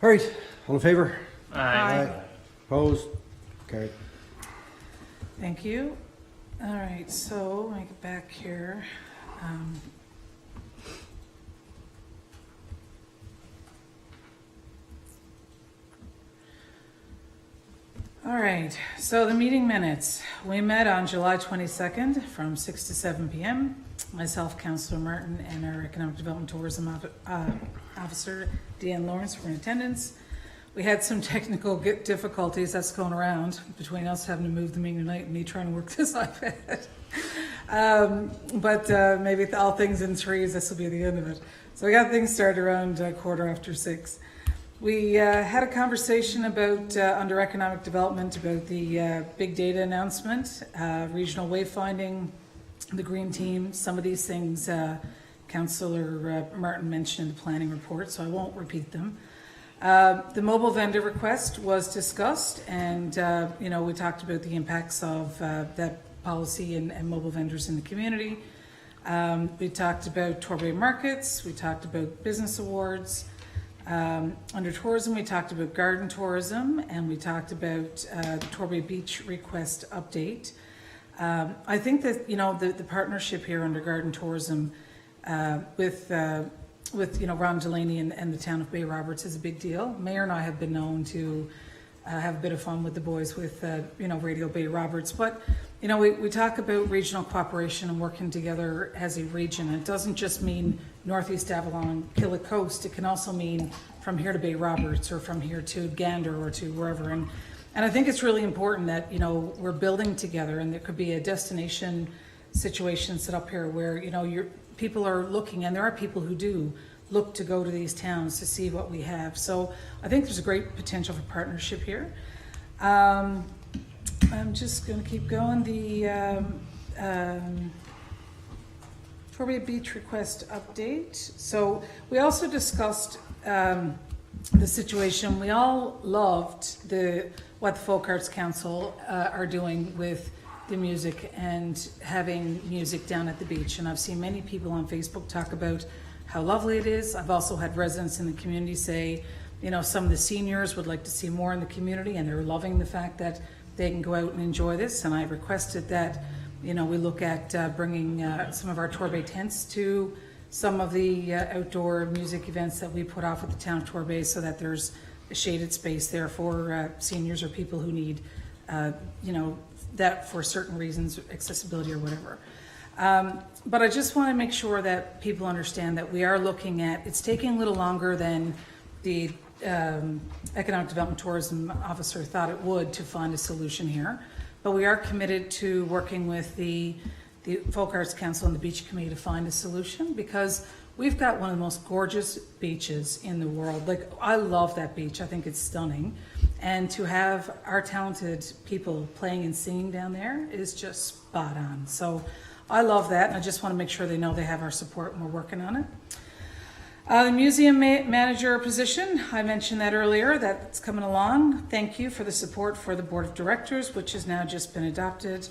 All right, all in favor? Aye. Opposed? Carried. Thank you. All right, so let me get back here. All right, so the meeting minutes. We met on July 22nd from 6 to 7 p.m. Myself, Councillor Martin, and our Economic Development Tourism Officer, Deanne Lawrence, were in attendance. We had some technical difficulties that's going around between us having to move the meeting tonight and me trying to work this iPad. But maybe all things in threes, this will be the end of it. So we got things started around 6:15. We had a conversation about, under economic development, about the big data announcement, regional wayfinding, the green team, some of these things Councillor Martin mentioned in the planning report, so I won't repeat them. The mobile vendor request was discussed, and we talked about the impacts of that policy and mobile vendors in the community. We talked about Torbay markets, we talked about business awards. Under tourism, we talked about garden tourism, and we talked about the Torbay Beach request update. I think that the partnership here under garden tourism with Ron Delaney and the town of Bay Roberts is a big deal. Mayor and I have been known to have a bit of fun with the boys with Radio Bay Roberts, but we talk about regional cooperation and working together as a region. It doesn't just mean Northeast Avalon, Killick Coast. It can also mean from here to Bay Roberts, or from here to Gander, or to wherever. And I think it's really important that we're building together, and there could be a destination situation set up here where people are looking, and there are people who do look to go to these towns to see what we have. So I think there's a great potential for partnership here. I'm just going to keep going. The Torbay Beach request update. So we also discussed the situation. We all loved what the Folk Arts Council are doing with the music and having music down at the beach. And I've seen many people on Facebook talk about how lovely it is. I've also had residents in the community say, some of the seniors would like to see more in the community, and they're loving the fact that they can go out and enjoy this. And I requested that, we look at bringing some of our Torbay tents to some of the outdoor music events that we put off at the town of Torbay, so that there's a shaded space there for seniors or people who need, that for certain reasons, accessibility or whatever. But I just want to make sure that people understand that we are looking at, it's taking a little longer than the Economic Development Tourism Officer thought it would to find a solution here. But we are committed to working with the Folk Arts Council and the Beach Committee to find a solution, because we've got one of the most gorgeous beaches in the world. Like, I love that beach. I think it's stunning. And to have our talented people playing and singing down there is just spot on. So I love that, and I just want to make sure they know they have our support and we're working on it. The museum manager position, I mentioned that earlier, that's coming along. Thank you for the support for the board of directors, which has now just been adopted.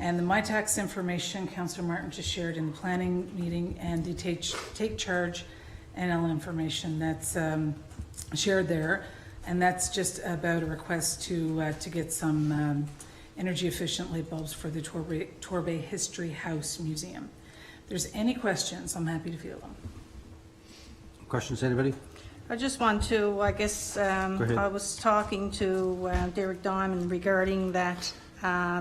And the MyTax information, Councillor Martin just shared in the planning meeting, and the take charge NL information that's shared there. And that's just about a request to get some energy efficient light bulbs for the Torbay History House Museum. If there's any questions, I'm happy to field them. Questions, anybody? I just want to, I guess, ahead. I was talking to Derek Diamond regarding that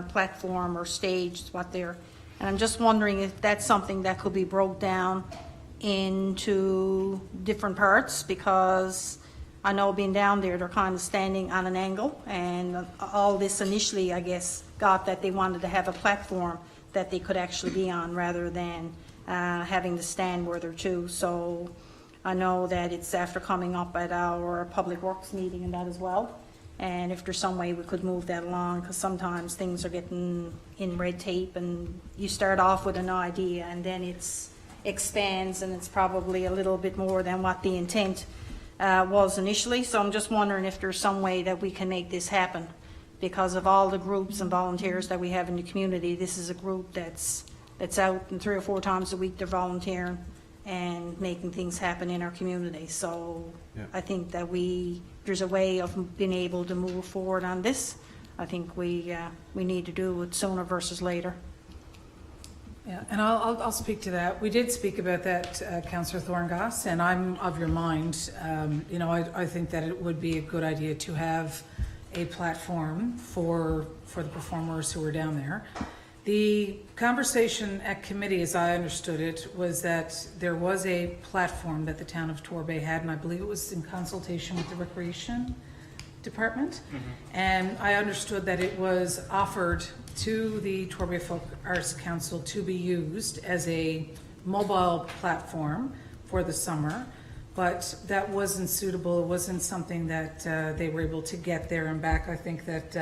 platform or stage, what they're, and I'm just wondering if that's something that could be broke down into different parts, because I know being down there, they're kind of standing on an angle, and all this initially, I guess, got that they wanted to have a platform that they could actually be on rather than having to stand where they're to. So I know that it's after coming up at our Public Works meeting and that as well. And if there's some way we could move that along, because sometimes things are getting in red tape and you start off with an idea and then it's expands and it's probably a little bit more than what the intent was initially. So I'm just wondering if there's some way that we can make this happen. Because of all the groups and volunteers that we have in the community, this is a group that's out and 3 or 4 times a week they're volunteering and making things happen in our community. So Yeah. I think that there's a way of being able to move forward on this. I think we need to do it sooner versus later. Yeah, and I'll speak to that. We did speak about that, Councillor Thorngass, and I'm of your mind. You know, I think that it would be a good idea to have a platform for the performers who are down there. The conversation at committee, as I understood it, was that there was a platform that the town of Torbay had, and I believe it was in consultation with the Recreation Department. And I understood that it was offered to the Torbay Folk Arts Council to be used as a mobile platform for the summer, but that wasn't suitable. It wasn't something that they were able to get there and back. I think that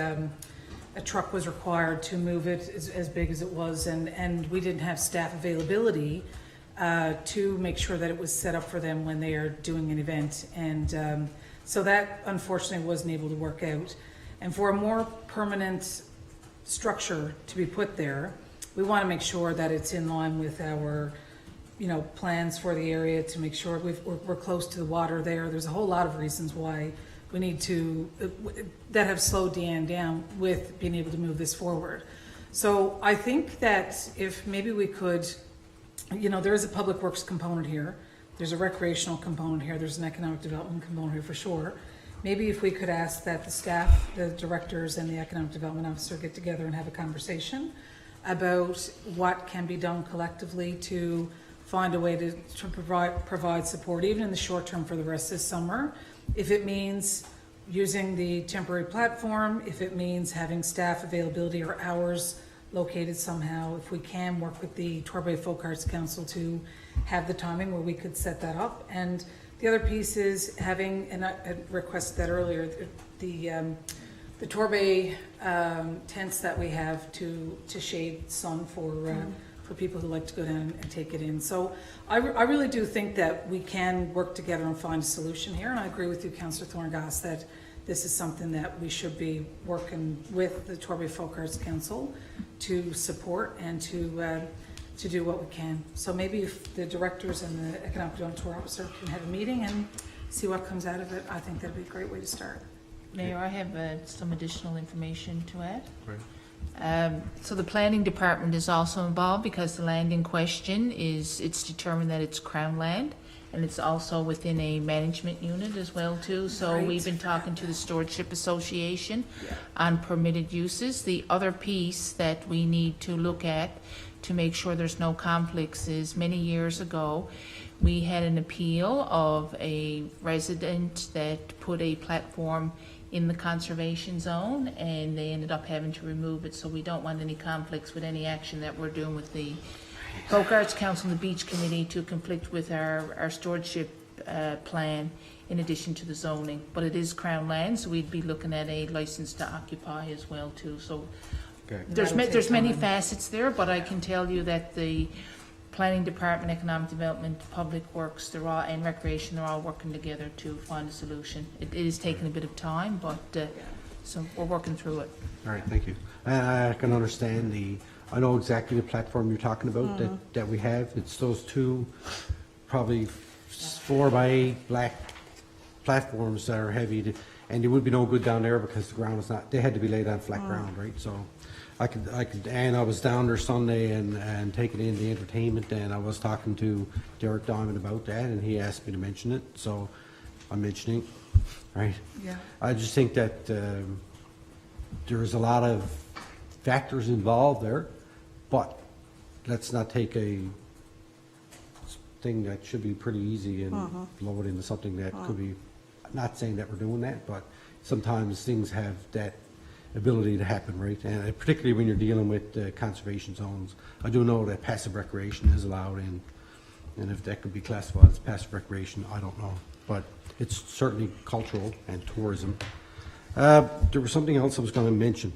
a truck was required to move it as big as it was, and we didn't have staff availability to make sure that it was set up for them when they are doing an event. And so that unfortunately wasn't able to work out. And for a more permanent structure to be put there, we want to make sure that it's in line with our, you know, plans for the area, to make sure we're close to the water there. There's a whole lot of reasons why we need to, that have slowed Deanne down with being able to move this forward. So I think that if maybe we could, you know, there is a public works component here, there's a recreational component here, there's an economic development component here for sure. Maybe if we could ask that the staff, the directors and the economic development officer get together and have a conversation about what can be done collectively to find a way to provide support, even in the short term for the rest of this summer. If it means using the temporary platform, if it means having staff availability or hours located somehow, if we can work with the Torbay Folk Arts Council to have the timing where we could set that up. And the other piece is having, and I requested that earlier, the Torbay tents that we have to shade sun for people who like to go down and take it in. So I really do think that we can work together and find a solution here. And I agree with you, Councillor Thorngass, that this is something that we should be working with the Torbay Folk Arts Council to support and to do what we can. So maybe if the directors and the economic development officer can have a meeting and see what comes out of it, I think that'd be a great way to start. Mayor, I have some additional information to add. Right. So the planning department is also involved because the land in question it's determined that it's Crown land, and it's also within a management unit as well too. So Right. we've been talking to the Stewardship Association on permitted uses. The other piece that we need to look at to make sure there's no conflicts is many years ago we had an appeal of a resident that put a platform in the conservation zone, and they ended up having to remove it. So we don't want any conflicts with any action that we're doing with the Folk Arts Council and the Beach Committee to conflict with our stewardship plan in addition to the zoning. But it is Crown land, so we'd be looking at a license to occupy as well too. So Okay. there's many facets there, but I can tell you that the Planning Department, Economic Development, Public Works, and Recreation, they're all working together to find a solution. It is taking a bit of time, but so we're working through it. All right, thank you. I can understand I know exactly the platform you're talking about that we have. It's those two, probably 4x8 black platforms that are heavy, and it would be no good down there because the ground is not, they had to be laid on flat ground, right? So I could, and I was down there Sunday and taking in the entertainment, and I was talking to Derek Diamond about that, and he asked me to mention it. So I'm mentioning, right? Yeah. I just think that there's a lot of factors involved there, but let's not take a thing that should be pretty easy and blow it into something that could be, not saying that we're doing that, but sometimes things have that ability to happen, right? And particularly when you're dealing with conservation zones. I do know that passive recreation is allowed in, and if that could be classified as passive recreation, I don't know. But it's certainly cultural and tourism. There was something else I was going to mention.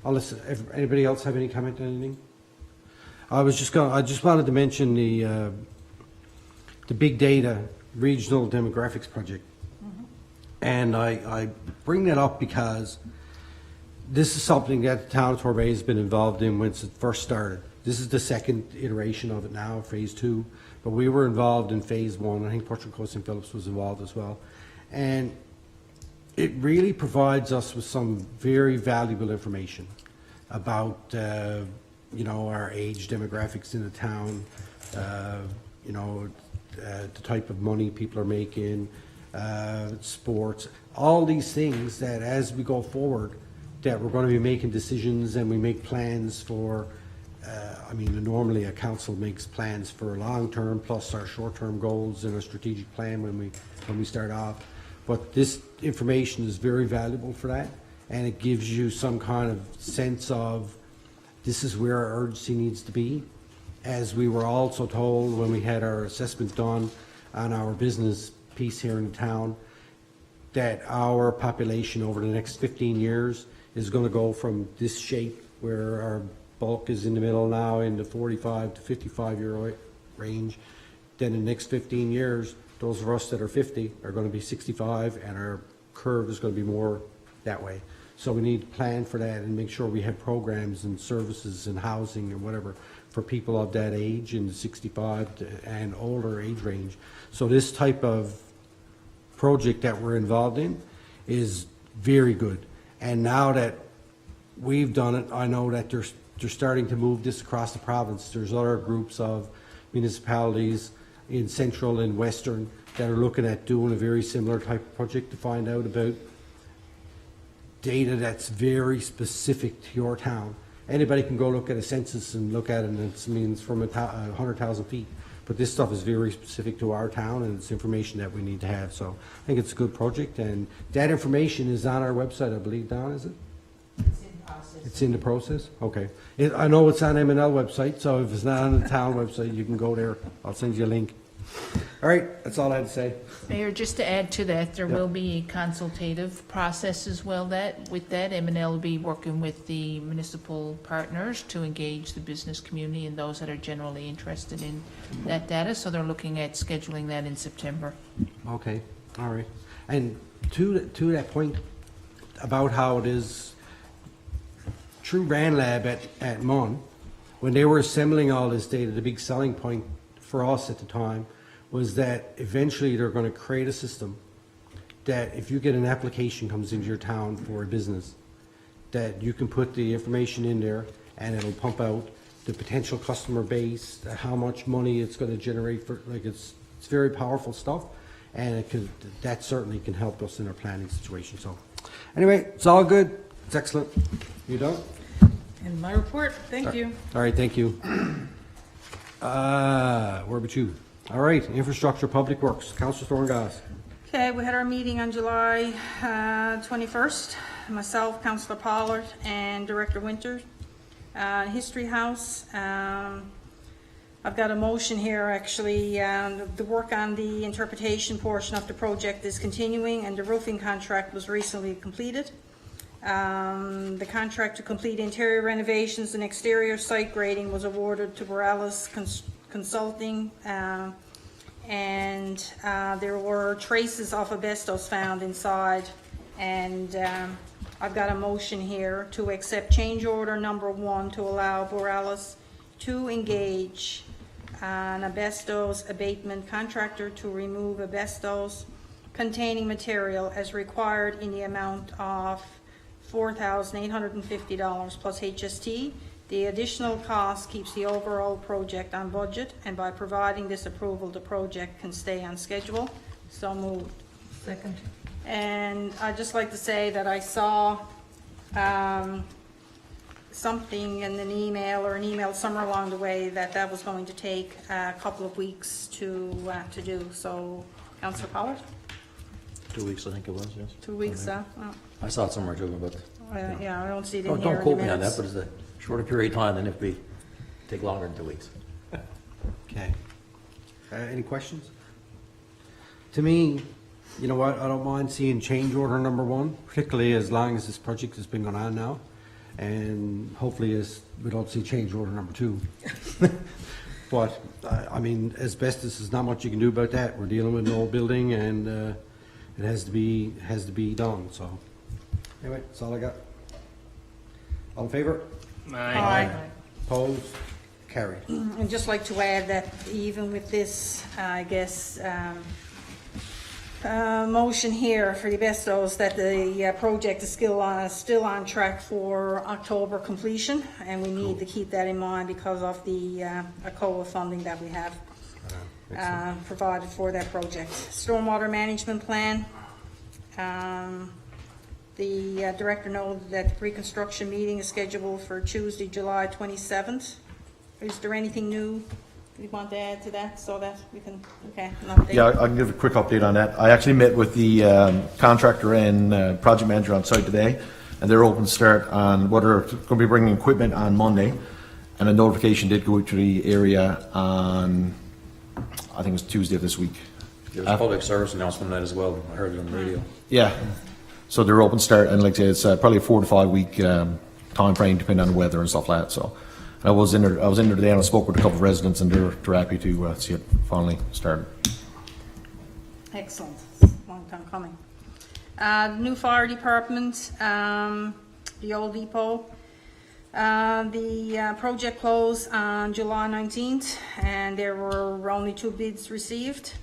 Unless, anybody else have any comment on anything? I just wanted to mention the big data regional demographics project. And I bring that up because this is something that the town of Torbay has been involved in since it first started. This is the second iteration of it now, phase 2, but we were involved in phase 1. I think Portrait Coast St. Phillips was involved as well. And it really provides us with some very valuable information about, you know, our age demographics in the town, you know, the type of money people are making, sports, all these things that as we go forward, that we're going to be making decisions and we make plans for, I mean, normally a council makes plans for long-term plus our short-term goals and a strategic plan when we start off. But this information is very valuable for that, and it gives you some kind of sense of this is where our urgency needs to be. As we were also told when we had our assessment done on our business piece here in town, that our population over the next 15 years is going to go from this shape where our bulk is in the middle now in the 45 to 55 year range. Then in the next 15 years, those of us that are 50 are going to be 65, and our curve is going to be more that way. So we need to plan for that and make sure we have programs and services and housing and whatever for people of that age in the 65 and older age range. So this type of project that we're involved in is very good. And now that we've done it, I know that they're starting to move this across the province. There's other groups of municipalities in central and western that are looking at doing a very similar type of project to find out about data that's very specific to your town. Anybody can go look at a census and look at it, and it means from 100,000 feet. But this stuff is very specific to our town, and it's information that we need to have. So I think it's a good project, and that information is on our website, I believe, Don, is it? It's in process. It's in the process? Okay. I know it's on M&L website, so if it's not on the town website, you can go there. I'll send you a link. All right, that's all I had to say. Mayor, just to add to that, there Yep. will be a consultative process as well. With that, M&L will be working with the municipal partners to engage the business community and those that are generally interested in that data. So they're looking at scheduling that in September. Okay, all right. And to that point about how it is, True Brand Lab at MUN, when they were assembling all this data, the big selling point for us at the time was that eventually they're going to create a system that if you get an application comes into your town for a business, that you can put the information in there and it'll pump out the potential customer base, how much money it's going to generate for, like it's very powerful stuff, and that certainly can help us in our planning situation. So anyway, it's all good. It's excellent. You done? And my report, thank you. All right, thank you. Where about you? All right, Infrastructure, Public Works, Councillor Thorngass. Okay, we had our meeting on July 21st. Myself, Councillor Pollard, and Director Winter. History House. I've got a motion here, actually. The work on the interpretation portion of the project is continuing, and the roofing contract was recently completed. The contract to complete interior renovations and exterior site grading was awarded to Borealis Consulting, and there were traces of asbestos found inside, and I've got a motion here to accept change order number 1 to allow Borealis to engage an asbestos abatement contractor to remove asbestos containing material as required in the amount of $4,850 plus HST. The additional cost keeps the overall project on budget, and by providing this approval, the project can stay on schedule. So moved. Second. And I'd just like to say that I saw something in an email somewhere along the way that was going to take a couple of weeks to do. So, Councillor Pollard, 2 weeks, I think it was, yes. 2 weeks, I saw it somewhere too, but yeah, I don't see it in here don't in the quote me on that, minutes. but it's a shorter period of time than if we take longer than 2 weeks. Okay. Any questions? To me, you know what, I don't mind seeing change order number 1, particularly as long as this project has been going on now. And hopefully we don't see change order number 2. But, I mean, asbestos is not much you can do about that. We're dealing with an old building and it has to be done, so. Anyway, that's all I got. All in favor? Aye. Opposed? Carried. I'd just like to add that even with this, I guess, motion here for the asbestos, that the project is still on track for October completion, and we need to keep that in mind because of the ACOA funding that we have provided for that project. Stormwater management plan. The director knows that the pre-construction meeting is scheduled for Tuesday, July 27th. Is there anything new you want to add to that so that we can, okay, an update? Yeah, I can give a quick update on that. I actually met with the contractor and project manager on site today, and they're open to start on what are going to be bringing equipment on Monday, and a notification did go out to the area on, I think it was Tuesday of this week. There was a public service announcement on that as well. I heard it on the radio. Yeah, so they're open to start, and like I say, it's probably a 4 to 5 week time frame, depending on the weather and stuff like that. So I was in there today, and I spoke with a couple of residents, and they're happy to see it finally started. Excellent. Long time coming. New fire department, the old depot. The project closed on July 19th, and there were only 2 bids received.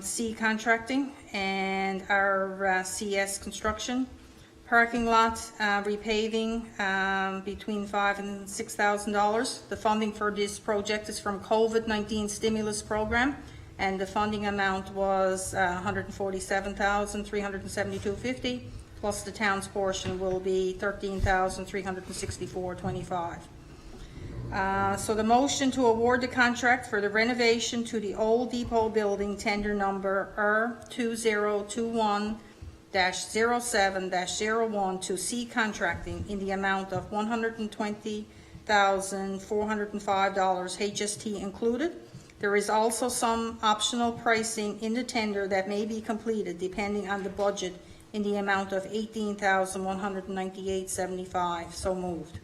C Contracting and our CS Construction. Parking lot repaving between $5,000 and $6,000. The funding for this project is from COVID-19 stimulus program, and the funding amount was $147,372.50, plus the town's portion will be $13,364.25. So the motion to award the contract for the renovation to the old depot building, tender number R2021-07-01 to C Contracting in the amount of $120,405, HST included. There is also some optional pricing in the tender that may be completed depending on the budget in the amount of $18,198.75. So moved.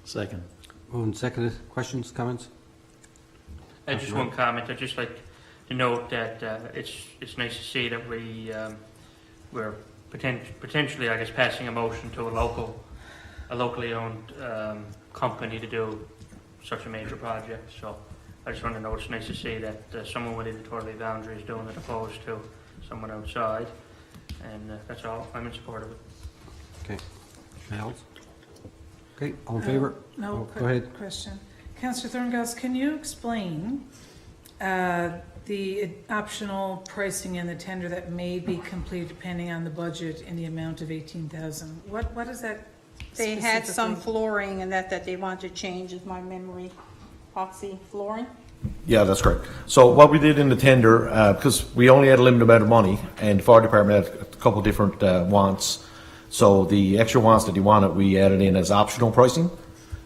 Second. Moved and seconded. Questions, comments? Just one comment. I'd just like to note that it's nice to see that we're potentially, I guess, passing a motion to a locally owned company to do such a major project. So I just want to note it's nice to see that someone within the Torley boundary is doing it opposed to someone outside. And that's all. I'm in support of it. Okay. Anything else? Okay, all in favor? No, Go ahead. question. Councillor Thorngass, can you explain the optional pricing in the tender that may be completed depending on the budget in the amount of $18,000? What is that? They had some specifically? flooring and that they want to change, is my memory. Epoxy flooring? Yeah, that's correct. So what we did in the tender, because we only had a limited amount of money, and the fire department had a couple of different wants. So the extra wants that they wanted, we added in as optional pricing.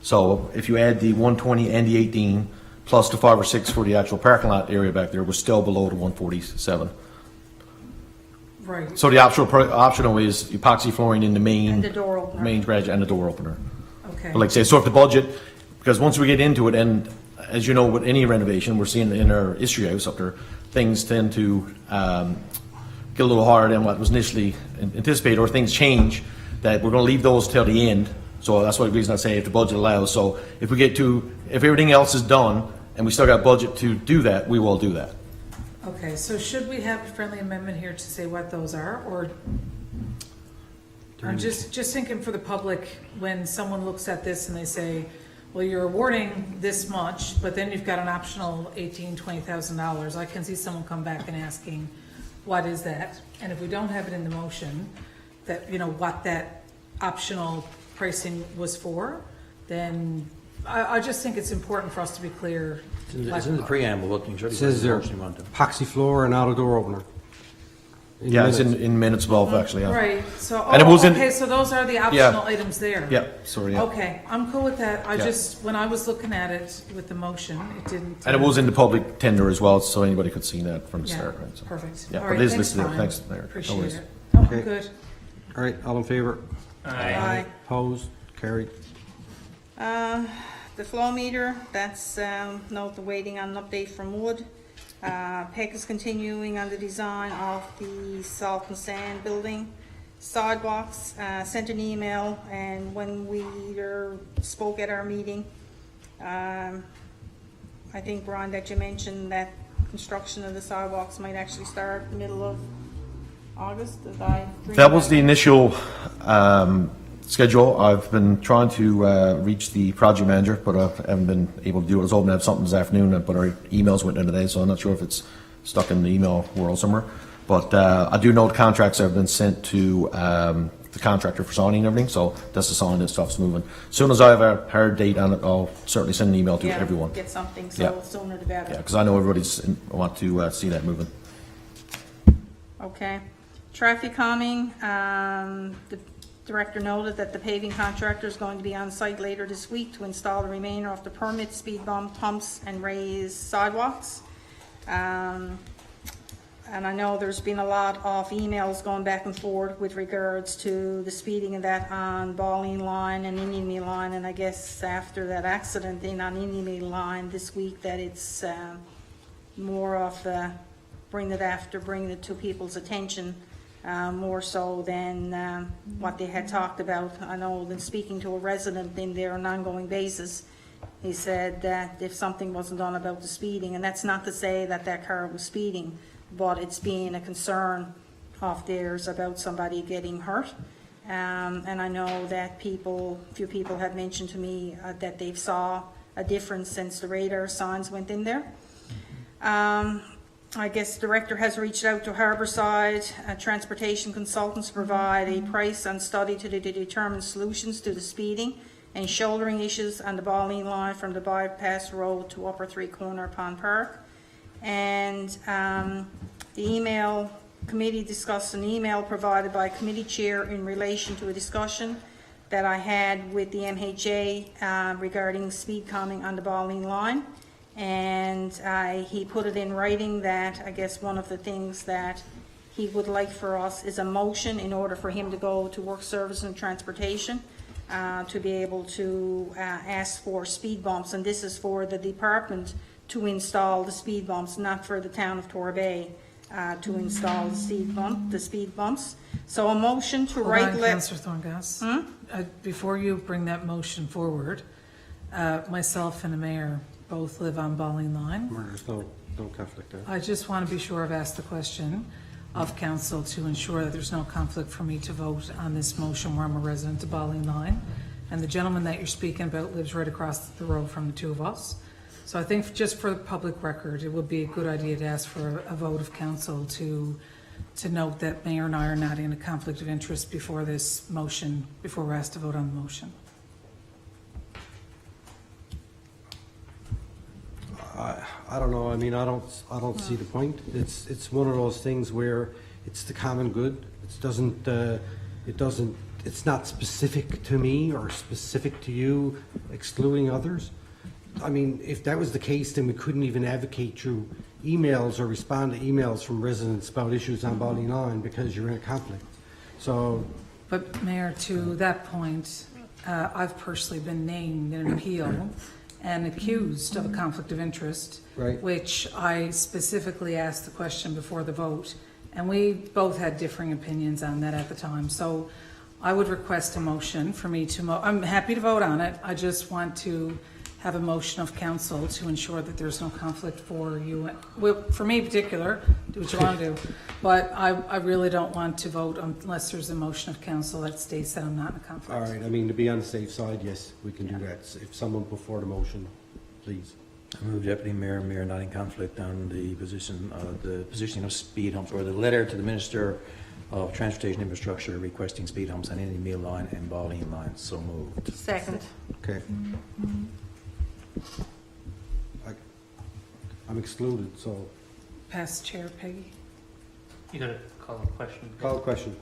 So if you add the 120 and the 18, plus the 5 or 6 for the actual parking lot area back there, we're still below the 147. Right. So the optional is epoxy flooring in the main, And the door opener. main garage and the door opener. Okay. But like I say, so if the budget, because once we get into it, and as you know, with any renovation, we're seeing in our history house up there, things tend to get a little higher than what was initially anticipated, or things change, that we're going to leave those till the end. So that's why the reason I say if the budget allows. So if everything else is done and we still got budget to do that, we will do that. Okay, so should we have a friendly amendment here to say what those are, or? I'm just thinking for the public, when someone looks at this and they say, well, you're awarding this much, but then you've got an optional $18,000, $20,000. I can see someone come back and asking, what is that? And if we don't have it in the motion, that, what that optional pricing was for, then I just think it's important for us to be clear. It's in the preamble, what It says there, motion you want to. epoxy floor and out-of-door opener. Yeah, it's in minutes above, actually, yeah. Right, so, And it was in- okay, so those are the optional items there. Yeah, sorry, yeah. Okay, I'm cool with that. I Yeah. just, when I was looking at it with the motion, it didn't. And it was in the public tender as well, so anybody could see that from the Yeah, start, right? So- perfect. Yeah, All but right, it is thanks, listed there. Brian. Thanks, Mayor. No Appreciate worries. it. Oh, Okay. good. All right, all in favor? Aye. Opposed? Carried. The flow meter, that's, note the waiting on an update from Wood. Peck is continuing on the design of the salt and sand building. Sidewalks, sent an email, and when we spoke at our meeting, I think, Ron, that you mentioned that construction of the sidewalks might actually start middle of August, did I? That was the initial schedule. I've been trying to reach the project manager, but I haven't been able to do it. I was hoping to have something this afternoon, but our emails went in today, so I'm not sure if it's stuck in the email world somewhere. But I do know the contracts have been sent to the contractor for signing and everything, so that's the sign that stuff's moving. As soon as I have a hard date on it, I'll certainly send an email to everyone. Get something, Yeah. so sooner the better. Yeah, because I know everybody's want to see that moving. Okay. Traffic calming, the director noted that the paving contractor is going to be on site later this week to install the remainder of the permit, speed bump pumps, and raise sidewalks. And I know there's been a lot of emails going back and forth with regards to the speeding of that on Balling Line and Indian Meal Line, and I guess after that accident in on Indian Meal Line this week, that it's more of bringing it to people's attention, more so than what they had talked about. I know than speaking to a resident in there on an ongoing basis, he said that if something wasn't done about the speeding, and that's not to say that that car was speeding, but it's being a concern of theirs about somebody getting hurt. And I know that a few people have mentioned to me that they've saw a difference since the radar signs went in there. I guess the director has reached out to Harbourside transportation consultants to provide a price and study to determine solutions to the speeding and shouldering issues on the Balling Line from the bypass road to Upper Three Corner Pond Park. And the email committee discussed an email provided by committee chair in relation to a discussion that I had with the MHA regarding speed calming on the Balling Line. And he put it in writing that I guess one of the things that he would like for us is a motion in order for him to go to work service and transportation to be able to ask for speed bumps. And this is for the department to install the speed bumps, not for the town of Torbay to install the speed bumps. So a motion to write. Councillor Thorngas, before you bring that motion forward, myself and the mayor both live on Balling Line. There's no conflict there. I just want to be sure I've asked the question of council to ensure that there's no conflict for me to vote on this motion where I'm a resident of Balling Line. And the gentleman that you're speaking about lives right across the road from the two of us. So I think just for the public record, it would be a good idea to ask for a vote of council to note that Mayor and I are not in a conflict of interest before this motion, before we're asked to vote on the motion. I don't know, I mean, I don't see the point. It's one of those things where it's the common good. It's not specific to me or specific to you, excluding others. I mean, if that was the case, then we couldn't even advocate through emails or respond to emails from residents about issues on Balling Line because you're in a conflict. So. But Mayor, to that point, I've personally been named in an appeal and accused of a conflict of interest, Right. which I specifically asked the question before the vote, and we both had differing opinions on that at the time. So I would request a motion for me to, I'm happy to vote on it. I just want to have a motion of council to ensure that there's no conflict for you. Well, for me in particular, do what you want to do. But I really don't want to vote unless there's a motion of council that states that I'm not in a conflict. All right, I mean, to be on the safe side, yes, we can do that. If someone put forward a motion, please. I move Deputy Mayor, Mayor not in conflict on the positioning of speed humps, or the letter to the Minister of Transportation Infrastructure requesting speed humps on any meal line and Balling line. So moved. Second. Okay. I'm excluded, so Past Chair Peggy. You gotta call a question. call the question.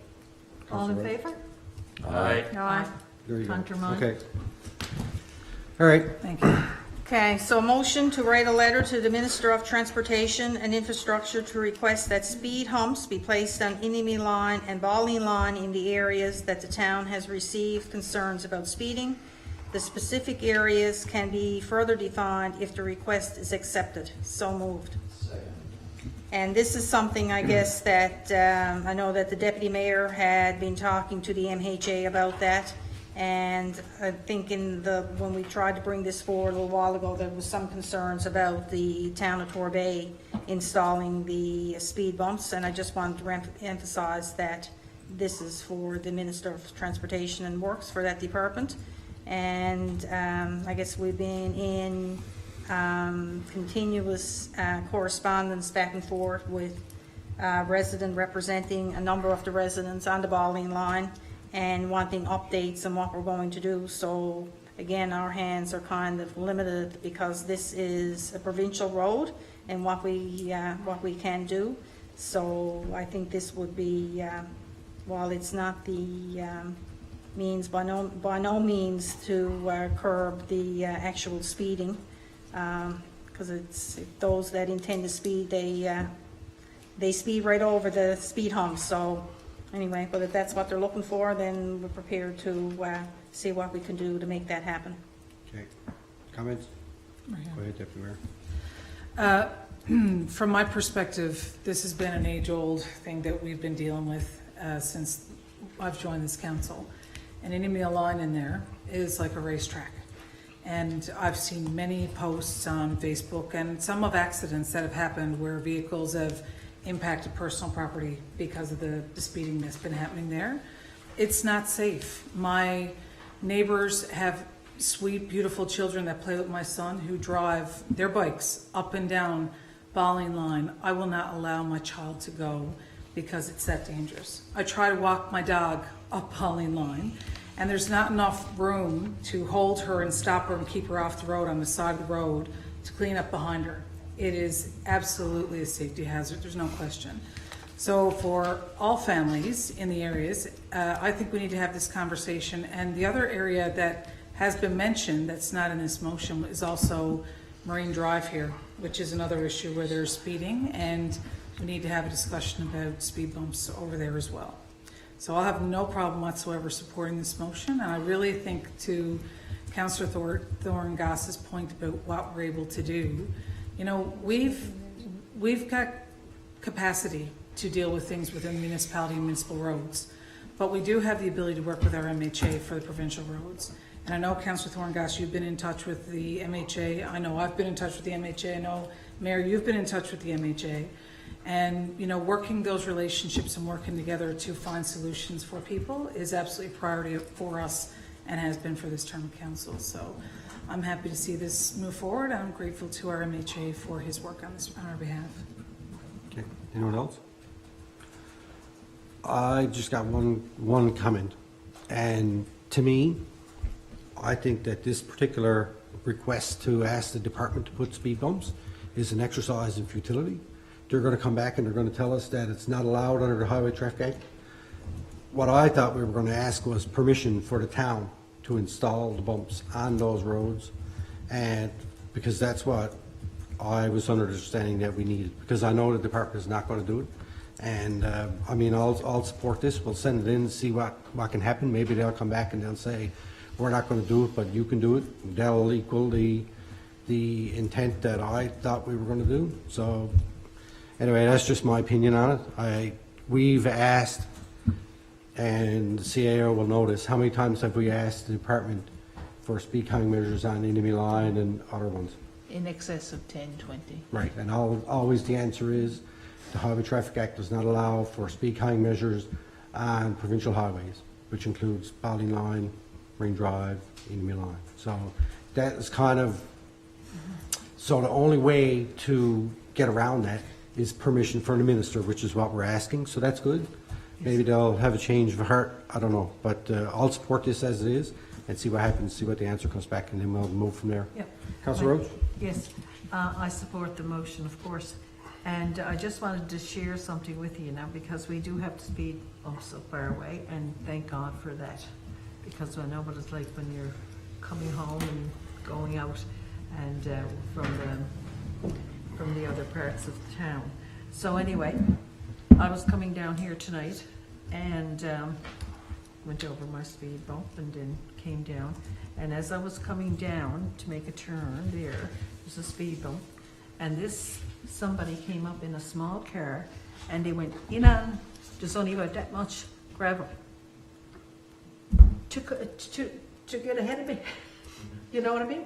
All in Councillor favor? Aye. Aye. There you go. Hunter, mine. Okay. All right. Thank you. Okay, so a motion to write a letter to the Minister of Transportation and Infrastructure to request that speed humps be placed on Inimy Line and Balling Line in the areas that the town has received concerns about speeding. The specific areas can be further defined if the request is accepted. So moved. And this is something, I guess, that I know that the Deputy Mayor had been talking to the MHA about that. And I think when we tried to bring this forward a little while ago, there was some concerns about the town of Torbay installing the speed bumps. And I just wanted to emphasize that this is for the Minister of Transportation and Works for that department. And I guess we've been in continuous correspondence back and forth with resident representing a number of the residents on the Balling line and wanting updates on what we're going to do. So again, our hands are kind of limited because this is a provincial road and what we can do. So I think this would be, while it's not the means by no means to curb the actual speeding, because it's those that intend to speed, they speed right over the speed humps. So anyway, but if that's what they're looking for, then we're prepared to see what we can do to make that happen. Okay. Comments? Go ahead, Deputy Mayor. From my perspective, this has been an age-old thing that we've been dealing with since I've joined this council. And any meal line in there is like a racetrack. And I've seen many posts on Facebook and some of accidents that have happened where vehicles have impacted personal property because of the speeding that's been happening there. It's not safe. My neighbors have sweet, beautiful children that play with my son who drive their bikes up and down Balling Line. I will not allow my child to go because it's that dangerous. I try to walk my dog up Balling Line, and there's not enough room to hold her and stop her and keep her off the road on the side of the road to clean up behind her. It is absolutely a safety hazard, there's no question. So for all families in the areas, I think we need to have this conversation. And the other area that has been mentioned that's not in this motion is also Marine Drive here, which is another issue where there's speeding, and we need to have a discussion about speed bumps over there as well. So I'll have no problem whatsoever supporting this motion, and I really think to Councillor Thorne-Goss's point about what we're able to do, you know, we've got capacity to deal with things within the municipality and municipal roads, but we do have the ability to work with our MHA for the provincial roads. And I know, Councillor Thorne-Goss, you've been in touch with the MHA. I know I've been in touch with the MHA. I know, Mayor, you've been in touch with the MHA. And, you know, working those relationships and working together to find solutions for people is absolutely a priority for us and has been for this term of council. So I'm happy to see this move forward. I'm grateful to our MHA for his work on this on our behalf. Okay. Anyone else? I just got one comment. And to me, I think that this particular request to ask the department to put speed bumps is an exercise in futility. They're going to come back and they're going to tell us that it's not allowed under the Highway Traffic Act. What I thought we were going to ask was permission for the town to install the bumps on those roads, and because that's what I was under the understanding that we needed, because I know the department is not going to do it. And I mean, I'll support this. We'll send it in and see what can happen. Maybe they'll come back and they'll say, we're not going to do it, but you can do it. That'll equal the intent that I thought we were going to do. So anyway, that's just my opinion on it. We've asked, and the CAO will notice, how many times have we asked the department for speed calming measures on enemy line and other ones? In excess of 10, 20. Right, and always the answer is the Highway Traffic Act does not allow for speed calming measures on provincial highways, which includes Balling Line, Marine Drive, enemy line. So that is kind of So the only way to get around that is permission from the minister, which is what we're asking, so that's good. Maybe they'll have a change of heart, I don't know, but I'll support this as it is and see what happens, see what the answer comes back, and then we'll move from there. Yep. Councillor Roach? Yes, I support the motion, of course. And I just wanted to share something with you now, because we do have to speed up so far away, and thank God for that. Because I know what it's like when you're coming home and going out and from the other parts of the town. So anyway, I was coming down here tonight and went over my speed bump and then came down. And as I was coming down to make a turn, there's a speed bump. And somebody came up in a small car and they went in on, there's only about that much gravel to get ahead of me. You know what I mean?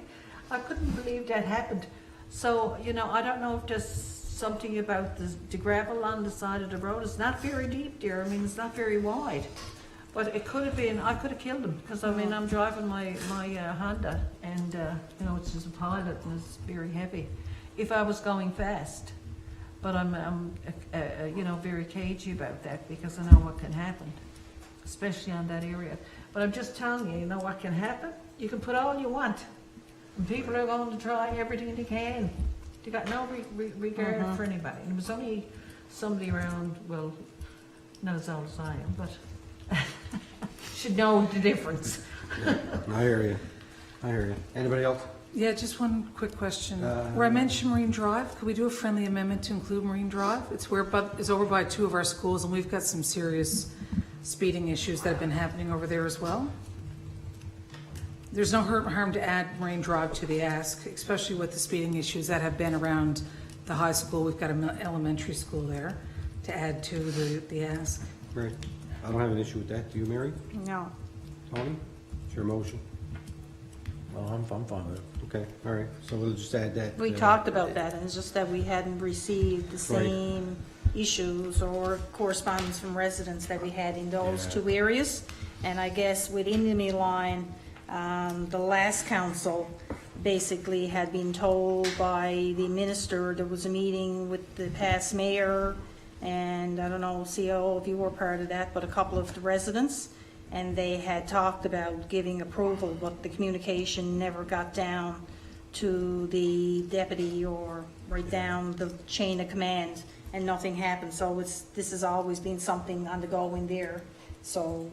I couldn't believe that happened. So, you know, I don't know if there's something about the gravel on the side of the road. It's not very deep there. I mean, it's not very wide. But it could have been, I could have killed him, because I mean, I'm driving my Honda, and you know, it's just a pilot and it's very heavy. If I was going fast, but I'm you know, very cagey about that, because I know what can happen, especially on that area. But I'm just telling you, you know what can happen? You can put all you want, and people are going to try everything they can. They got no regard for anybody. And there was only somebody around, well, not as old as I am, but should know the difference. I hear you. I hear you. Anybody else? Yeah, just one quick question. Where I mentioned Marine Drive, could we do a friendly amendment to include Marine Drive? It's over by two of our schools, and we've got some serious speeding issues that have been happening over there as well. There's no harm to add Marine Drive to the ask, especially with the speeding issues that have been around the high school. We've got an elementary school there to add to the ask. Right. I don't have an issue with that. Do you, Mary? No. Tony? It's your motion. Well, I'm fine with it. Okay, all right. So we'll just add that. We talked about that, and it's just that we hadn't received the Right. same issues or correspondence from residents that we had in those Yeah. two areas. And I guess within the Indy line, the last council basically had been told by the minister, there was a meeting with the past mayor, and I don't know, CEO, if you were part of that, but a couple of the residents, and they had talked about giving approval, but the communication never got down to the deputy or right down the chain of command, and nothing happened. So this has always been something on the go in there. So,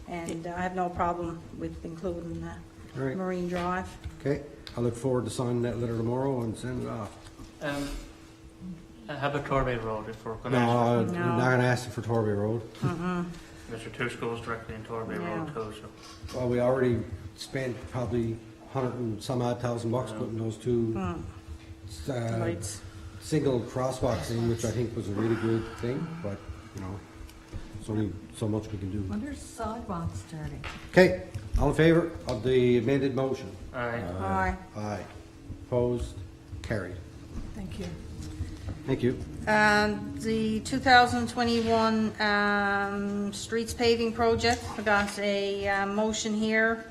and I have no problem with including All right. Marine Drive. Okay, I look forward to signing that letter tomorrow and sending it off. How about Torbay Road, if we're going to... No, I'm No. not going to ask you for Torbay Road. There's two schools directly in Torbay Road Yeah. too, so... Well, we already spent probably 100 and some odd thousand bucks putting those two Lights. single crosswalks in, which I think was a really good thing, but, you know, there's only so much we can do. When there's sidewalks starting. Okay, all in favor of the amended motion? Aye. Aye. Aye. Opposed? Carried. Thank you. Thank you. The 2021 streets paving project, I got a motion here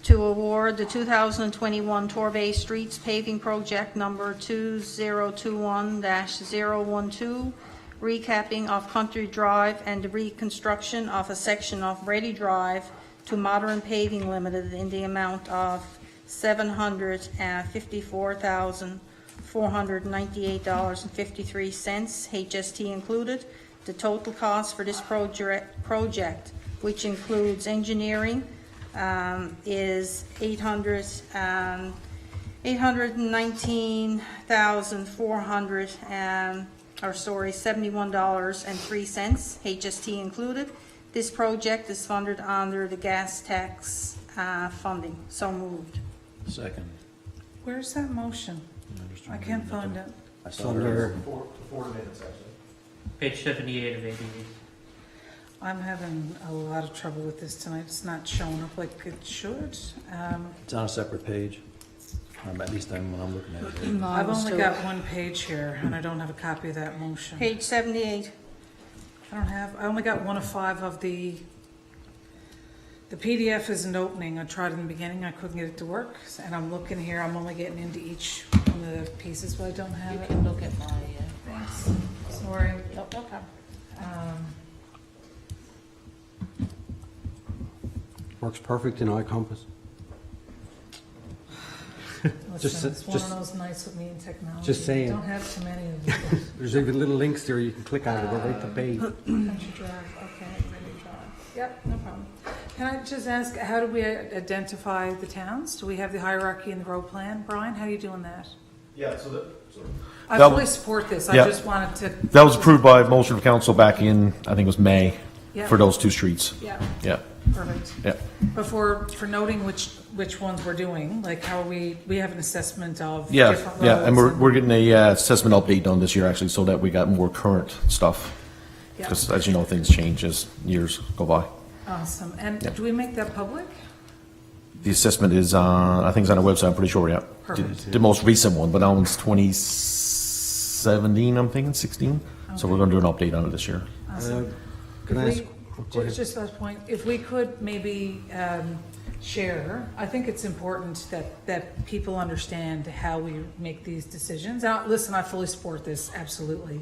to award the 2021 Torbay Streets paving project number 2021-012, recapping of Country Drive and the reconstruction of a section of Ready Drive to Modern Paving Limited in the amount of $754,498.53, HST included. The total cost for this project, which includes engineering, is $71.03, HST included. This project is funded under the gas tax funding. So moved. Second. Where's that motion? I can't find it. I It's saw it. under, Page 78 of 88. I'm having a lot of trouble with this tonight. It's not showing up like it should. It's on a separate page. At least when I'm looking at it. No, I've only got one page here, and I don't have a copy of that motion. Page 78. I only got one of 5 of the PDF isn't opening. I tried in the beginning, I couldn't get it to work, and I'm looking here, I'm only getting into each one in the pieces, but I don't have You it. can look at my, Thanks. Sorry. no problem. Works perfect in iCompass. Listen, it's one just- of those nights with me and technology. just saying. Don't have too many of them. There's even little links there you can click on to go right to the page. Country Drive, okay, ready to drive. Yep, no problem. Can I just ask, how do we identify the towns? Do we have the hierarchy in the road plan? Brian, how are you doing that? Yeah, so I That- fully support this, I Yeah. just wanted to. that was approved by motion of council back in, I think it was May, Yeah. for those two streets. Yeah, Yeah, perfect. yeah. But for noting which ones we're doing, like how are we have an assessment of Yeah, different roads. yeah, and we're getting a assessment update done this year, actually, so that we got more current stuff. Yeah. Because as you know, things change as years go by. Awesome, and Yeah. do we make that public? The assessment is, I think it's on our website, I'm pretty sure, yeah. Perfect. The most recent one, but that one's 2017, I'm thinking, 16. So we're gonna do an update on it this year. Awesome. Can I If ask? we- Go ahead. Just last point, if we could maybe share, I think it's important that people understand how we make these decisions. Now, listen, I fully support this, absolutely.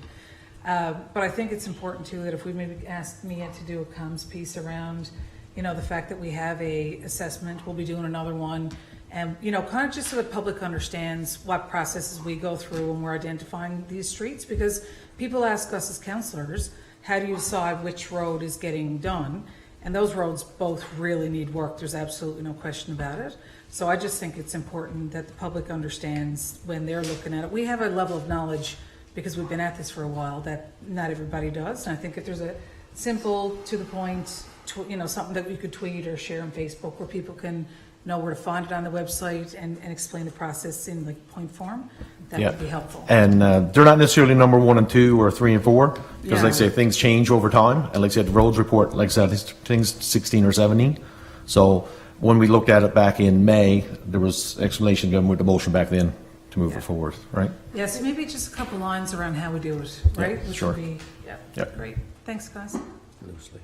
But I think it's important too, that if we maybe ask Mia to do a comms piece around, the fact that we have a assessment, we'll be doing another one. And, kind of just so the public understands what processes we go through when we're identifying these streets, because people ask us as councillors, how do you decide which road is getting done? And those roads both really need work, there's absolutely no question about it. So I just think it's important that the public understands when they're looking at it. We have a level of knowledge, because we've been at this for a while, that not everybody does. And I think if there's a simple, to the point, something that we could tweet or share on Facebook where people can know where to find it on the website and explain the process in like point form, that Yeah. would be helpful. And they're not necessarily number 1 and 2 or 3 and 4, because like I Yeah. say, things change over time. And like I said, the roads report, like I said, things 16 or 17. So when we looked at it back in May, there was explanation given with the motion back then to move Yeah. it forward, right? Yes, maybe just a couple lines around how we do it, right? Which sure. would be, Yeah. great. Thanks, guys. Loosely.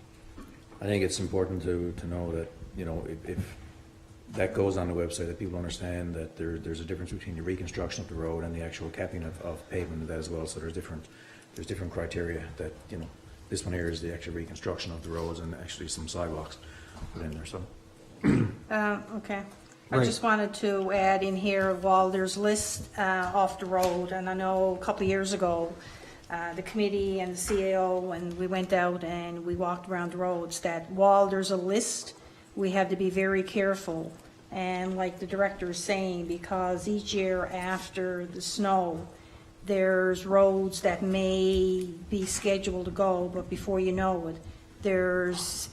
I think it's important to know that, if that goes on the website, that people understand that there's a difference between the reconstruction of the road and the actual capping of pavement of that as well. So there's different criteria that, this one here is the actual reconstruction of the roads and actually some sidewalks put in there, so. Okay. I Right. just wanted to add in here Walder's list off the road, and I know a couple of years ago, the committee and the CAO, and we went out and we walked around the roads, that while there's a list, we have to be very careful. And like the director is saying, because each year after the snow, there's roads that may be scheduled to go, but before you know it, there's,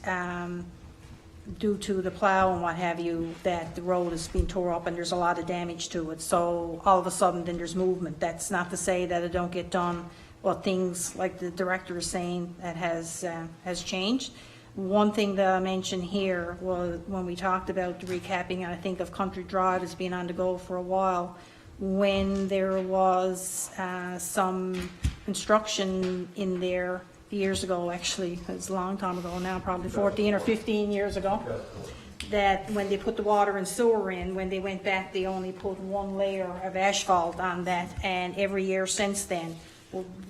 due to the plow and what have you, that the road has been tore up and there's a lot of damage to it. So all of a sudden, then there's movement. That's not to say that it don't get done, but things like the director is saying, that has changed. One thing that I mentioned here was when we talked about the recapping, and I think of Country Drive as being on the go for a while, when there was some construction in there years ago, actually, it's a long time ago now, probably 14 or 15 years ago, that when they put the water and sewer in, when they went back, they only put one layer of asphalt on that, and every year since then,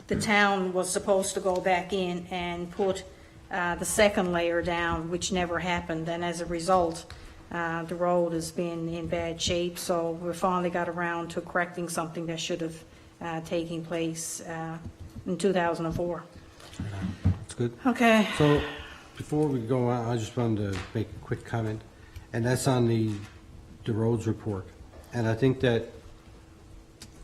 the town was supposed to go back in and put the second layer down, which never happened, and as a result, the road has been in bad shape, so we finally got around to correcting something that should have taken place in 2004. That's good. Okay. So, before we go on, I just wanted to make a quick comment, and that's on the roads report. And I think that,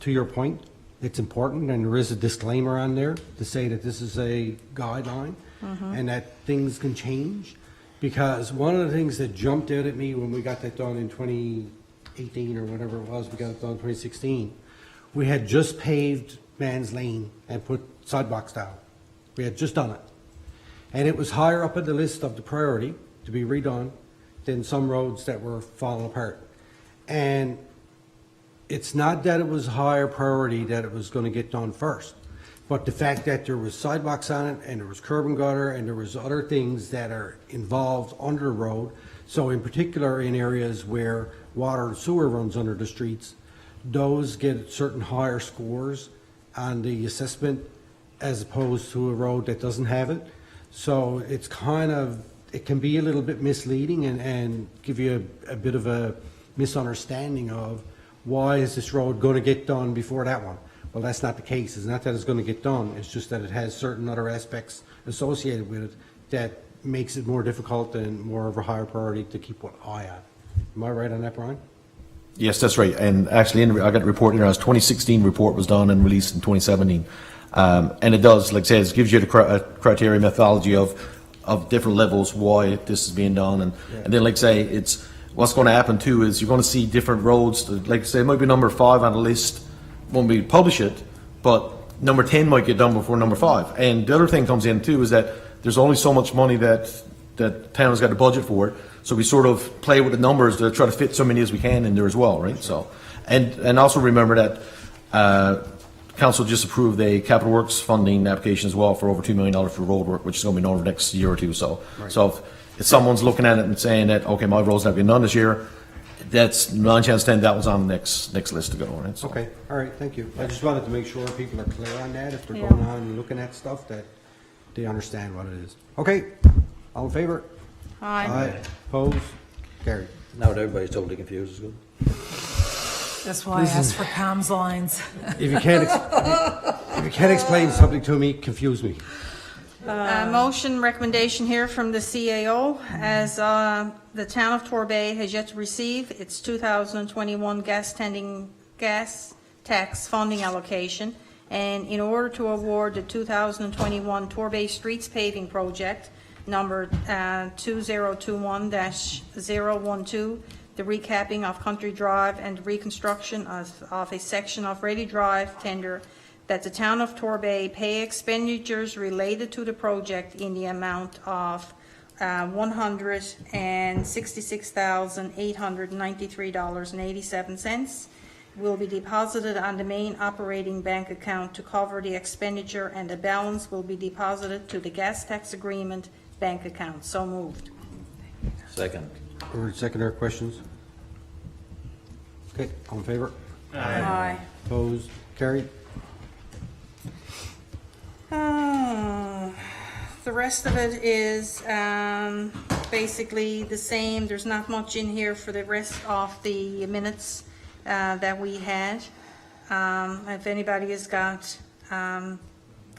to your point, it's important, and there is a disclaimer on there to say that this is a guideline, and that things can change. Because one of the things that jumped out at me when we got that done in 2018 or whatever it was, we got it done in 2016, we had just paved Man's Lane and put sidewalks down. We had just done it. And it was higher up on the list of the priority to be redone than some roads that were falling apart. And it's not that it was higher priority that it was going to get done first, but the fact that there was sidewalks on it and there was curb and gutter and there was other things that are involved under the road. So in particular in areas where water and sewer runs under the streets, those get certain higher scores on the assessment as opposed to a road that doesn't have it. So it's kind of, it can be a little bit misleading and give you a bit of a misunderstanding of why is this road going to get done before that one? Well, that's not the case. It's not that it's going to get done. It's just that it has certain other aspects associated with it that makes it more difficult and more of a higher priority to keep one eye on. Am I right on that, Brian? Yes, that's right. And actually, I got a report in there. 2016 report was done and released in 2017. And it does, like I said, it gives you the criteria methodology of different levels why this is being done. And then, like I say, it's what's going to happen too is you're going to see different roads. Like I say, it might be number 5 on the list when we publish it, but number 10 might get done before number 5. And the other thing comes in too is that there's only so much money that town has got a budget for it. So we sort of play with the numbers to try to fit so many as we can in there as well, right? So, and also remember that council just approved a capital works funding application as well for over $2 million for road work, which is going to be done over the next year or two. So, so if someone's looking at it and saying that, okay, my road's not being done this year, that's 9 times 10 that was on the next list to go, right? So. Okay, all right, thank you. I just wanted to make sure people are clear on that, if they're Yeah. going on and looking at stuff, that they understand what it is. Okay, all in favor? Aye. Opposed? Carried. Now that everybody's totally confused, is good. That's why I asked for comms lines. If you can't, if you can't explain something to me, confuse me. Motion recommendation here from the CAO as the town of Torbay has yet to receive its 2021 gas tax funding allocation. And in order to award the 2021 Torbay Streets paving project, number 2021-012, the recapping of Country Drive and reconstruction of a section of Ready Drive tender, that the town of Torbay pay expenditures related to the project in the amount of $166,893.87 will be deposited on the main operating bank account to cover the expenditure, and the balance will be deposited to the gas tax agreement bank account. So moved. Second. Or second or questions? Okay, all in favor? Aye. Opposed? Carried. The rest of it is basically the same. There's not much in here for the rest of the minutes that we had. If anybody has got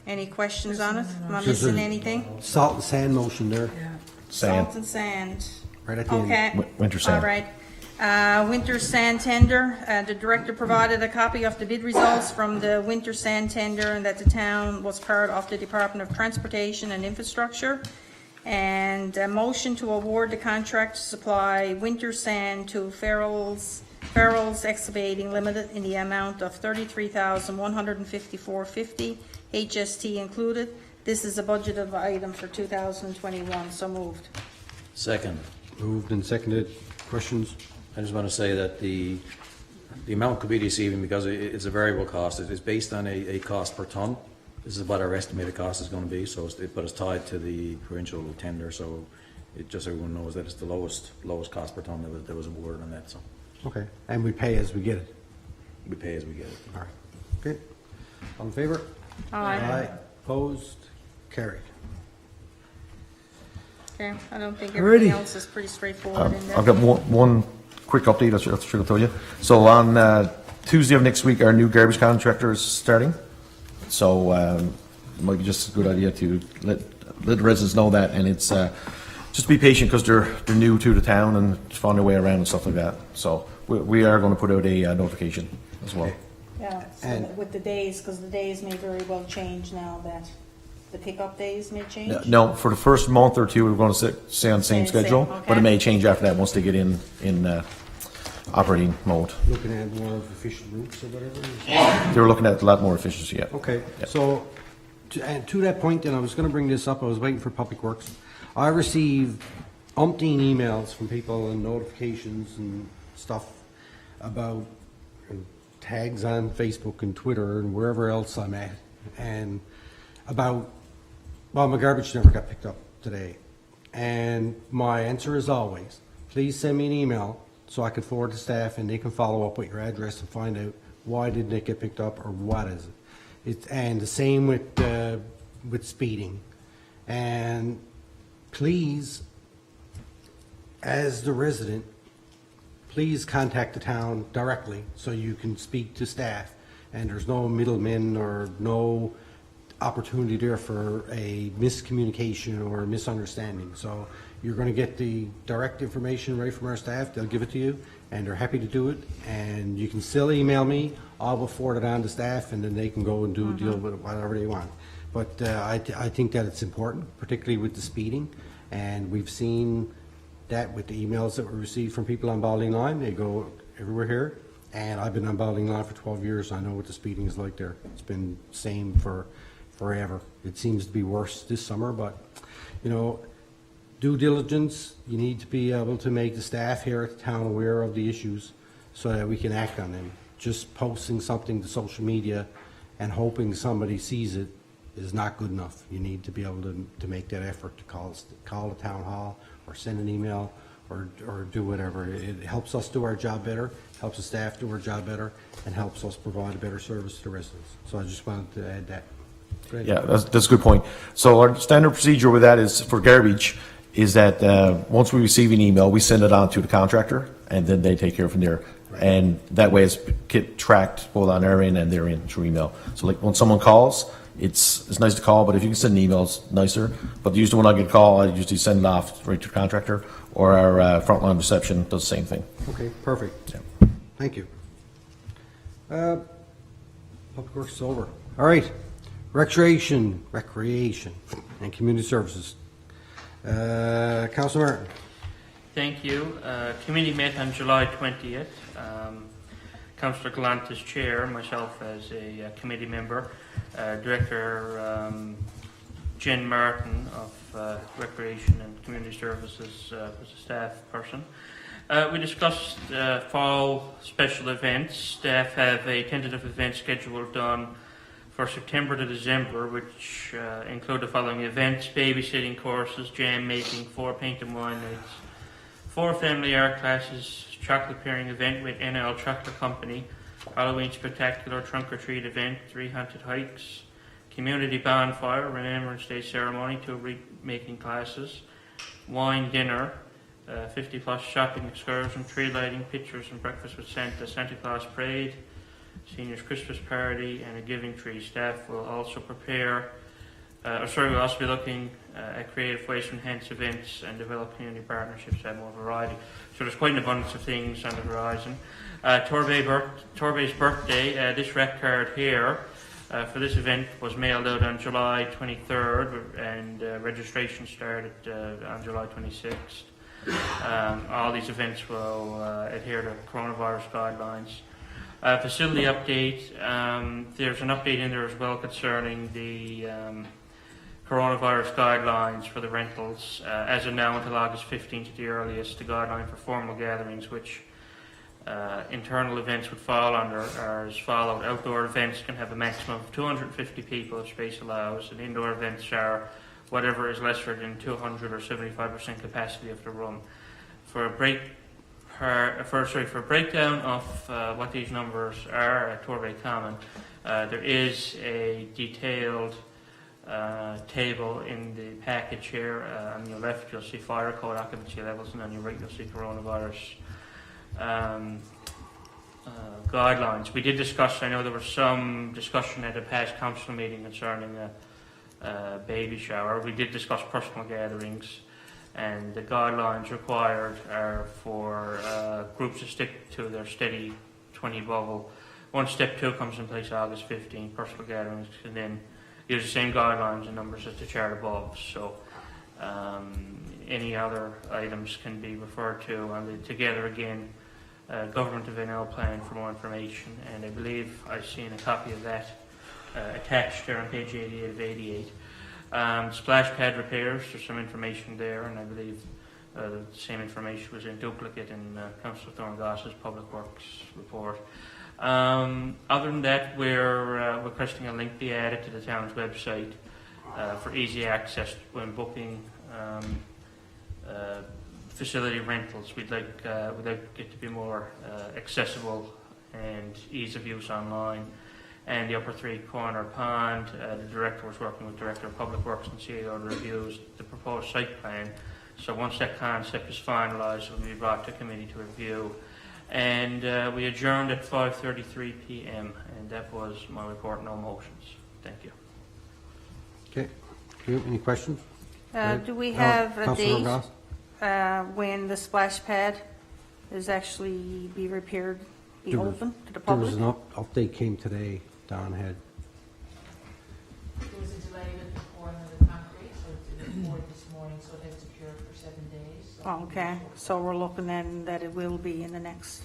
any questions on it, am I missing anything? Salt and sand motion there, Sand. Salt and sand. right at the end. Okay. Winter sand. All right. Winter sand tender, the director provided a copy of the bid results from the winter sand tender, and that the town was part of the Department of Transportation and Infrastructure. And a motion to award the contract to supply winter sand to Farrell's Excavating Limited in the amount of $33,154.50, HST included. This is a budgeted item for 2021, so moved. Second. Moved and seconded. Questions? I just want to say that the amount could be deceiving because it's a variable cost. It's based on a cost per ton. This is what our estimated cost is going to be, so but it's tied to the provincial tender, so it just everyone knows that it's the lowest cost per ton that was awarded on that, so Okay, and we pay as we get it. we pay as we get it. All right, okay. All in favor? Aye. Opposed? Carried. Okay, I don't think everything Alrighty. else is pretty straightforward in there. I've got one quick update I should tell you. So on Tuesday of next week, our new garbage contractor is starting. So it might be just a good idea to let the residents know that, and it's just be patient because they're new to the town and just find their way around and stuff like that. So we are going to put out a notification as well. Yeah, so And- with the days, because the days may very well change now that the pickup days may change. No, for the first month or two, we're going to stay on the same Stay the same, schedule, but okay. it may change after that once they get in operating mode. Looking at more of efficient routes or whatever? They were looking at a lot more efficiency, yeah. Okay, Yep. so to that point, and I was going to bring this up, I was waiting for Public Works. I received umpteen emails from people and notifications and stuff about tags on Facebook and Twitter and wherever else I'm at, and about, well, my garbage never got picked up today. And my answer is always, please send me an email so I can forward to staff and they can follow up with your address and find out why didn't it get picked up or what is it. And the same with speeding. And please, as the resident, please contact the town directly so you can speak to staff. And there's no middlemen or no opportunity there for a miscommunication or a misunderstanding. So you're going to get the direct information right from our staff. They'll give it to you, and they're happy to do it. And you can still email me. I will forward it on to staff, and then they can go and deal with it whatever they want. But I think that it's important, particularly with the speeding. And we've seen that with the emails that were received from people on Balding Line. They go everywhere here. And I've been on Balding Line for 12 years. I know what the speeding is like there. It's been the same for forever. It seems to be worse this summer, but, you know, due diligence, you need to be able to make the staff here at the town aware of the issues so that we can act on them. Just posting something to social media and hoping somebody sees it is not good enough. You need to be able to make that effort to call the town hall or send an email or do whatever. It helps us do our job better, helps the staff do our job better, and helps us provide a better service to the residents. So I just wanted to add that. Great. Yeah, that's a good point. So our standard procedure with that is for garbage is that once we receive an email, we send it on to the contractor, and then they take care of it from there. Right. And that way it's tracked both on our end and their end through email. So like when someone calls, it's nice to call, but if you can send an email, it's nicer. But usually when I get a call, I usually send it off right to the contractor, or our frontline reception does the same thing. Okay, perfect. Yeah. Thank you. Public Works is over. All right. Recreation, and Community Services. Councilor Martin. Thank you. Committee met on July 20th. Councillor Gallant as chair, myself as a committee member, Director Jen Martin of Recreation and Community Services was a staff person. We discussed fall special events. Staff have a tentative event schedule done for September to December, which include the following events: babysitting courses, jam making, 4 paint and wine nights, 4 family art classes, chocolate pairing event with NL Chocolate Company, Halloween spectacular, trunk or treat event, 3 haunted hikes, community bonfire, Remembrance Day ceremony, 2 wreath making classes, wine dinner, 50 plus shopping excursion, tree lighting, pictures and breakfast with Santa, Santa Claus parade, seniors Christmas party, and a giving tree. Staff will also prepare, we'll also be looking at creative ways to enhance events and develop community partnerships to have more variety. So there's quite an abundance of things on the horizon. Torbay's birthday, this rec card here for this event was mailed out on July 23rd, and registration started on July 26th. All these events will adhere to coronavirus guidelines. Facility update, there's an update in there as well concerning the coronavirus guidelines for the rentals. As of now, until August 15th at the earliest, the guideline for formal gatherings, which internal events would fall under, are as follows. Outdoor events can have a maximum of 250 people if space allows, and indoor events are whatever is lesser than 200 or 75% capacity of the room. For a breakdown of what these numbers are at Torbay Common, there is a detailed table in the package here. On your left you'll see fire code occupancy levels, and on your right you'll see coronavirus guidelines. We did discuss, I know there was some discussion at a past council meeting concerning a baby shower. We did discuss personal gatherings, and the guidelines required are for groups to stick to their steady 20 bubble. Once step 2 comes in place August 15, personal gatherings can then use the same guidelines and numbers as the chart above. So any other items can be referred to on the Together Again Government of NL plan for more information, and I believe I've seen a copy of that attached there on page 88 of 88. Splash pad repairs, there's some information there, and I believe the same information was in duplicate in Councillor Thorngoss's Public Works report. Other than that, we're requesting a link be added to the town's website for easy access when booking facility rentals. We'd like it to be more accessible and ease of use online. And the upper three-corner pond, the director was working with Director of Public Works and CAO to review the proposed site plan. So once that concept is finalised, it will be brought to committee to review. And we adjourned at 5:33 p.m. and that was my report. No motions. Thank you. Okay. Do you have any questions? Do we have a Councillor date Ross? when the splash pad is actually be repaired, be There was- open to the There was public? an update came today, Don had. There was a delay with the pouring of the concrete, so it was poured this morning, so it has to cure for 7 days. So Oh, okay, so we're looking then that it will be in the next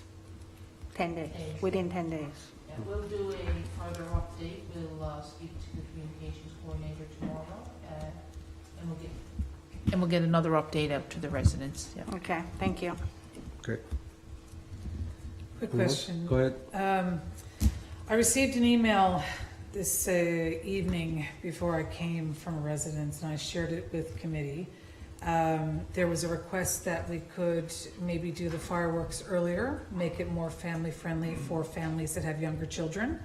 10 days, within 10 days. Yeah, we'll do a further update. We'll speak to the communications coordinator tomorrow, and we'll get another update out to the residents. Yeah. Okay, thank you. Okay. Quick question. Go ahead. I received an email this evening before I came from a residence, and I shared it with committee. There was a request that we could maybe do the fireworks earlier, make it more family-friendly for families that have younger children.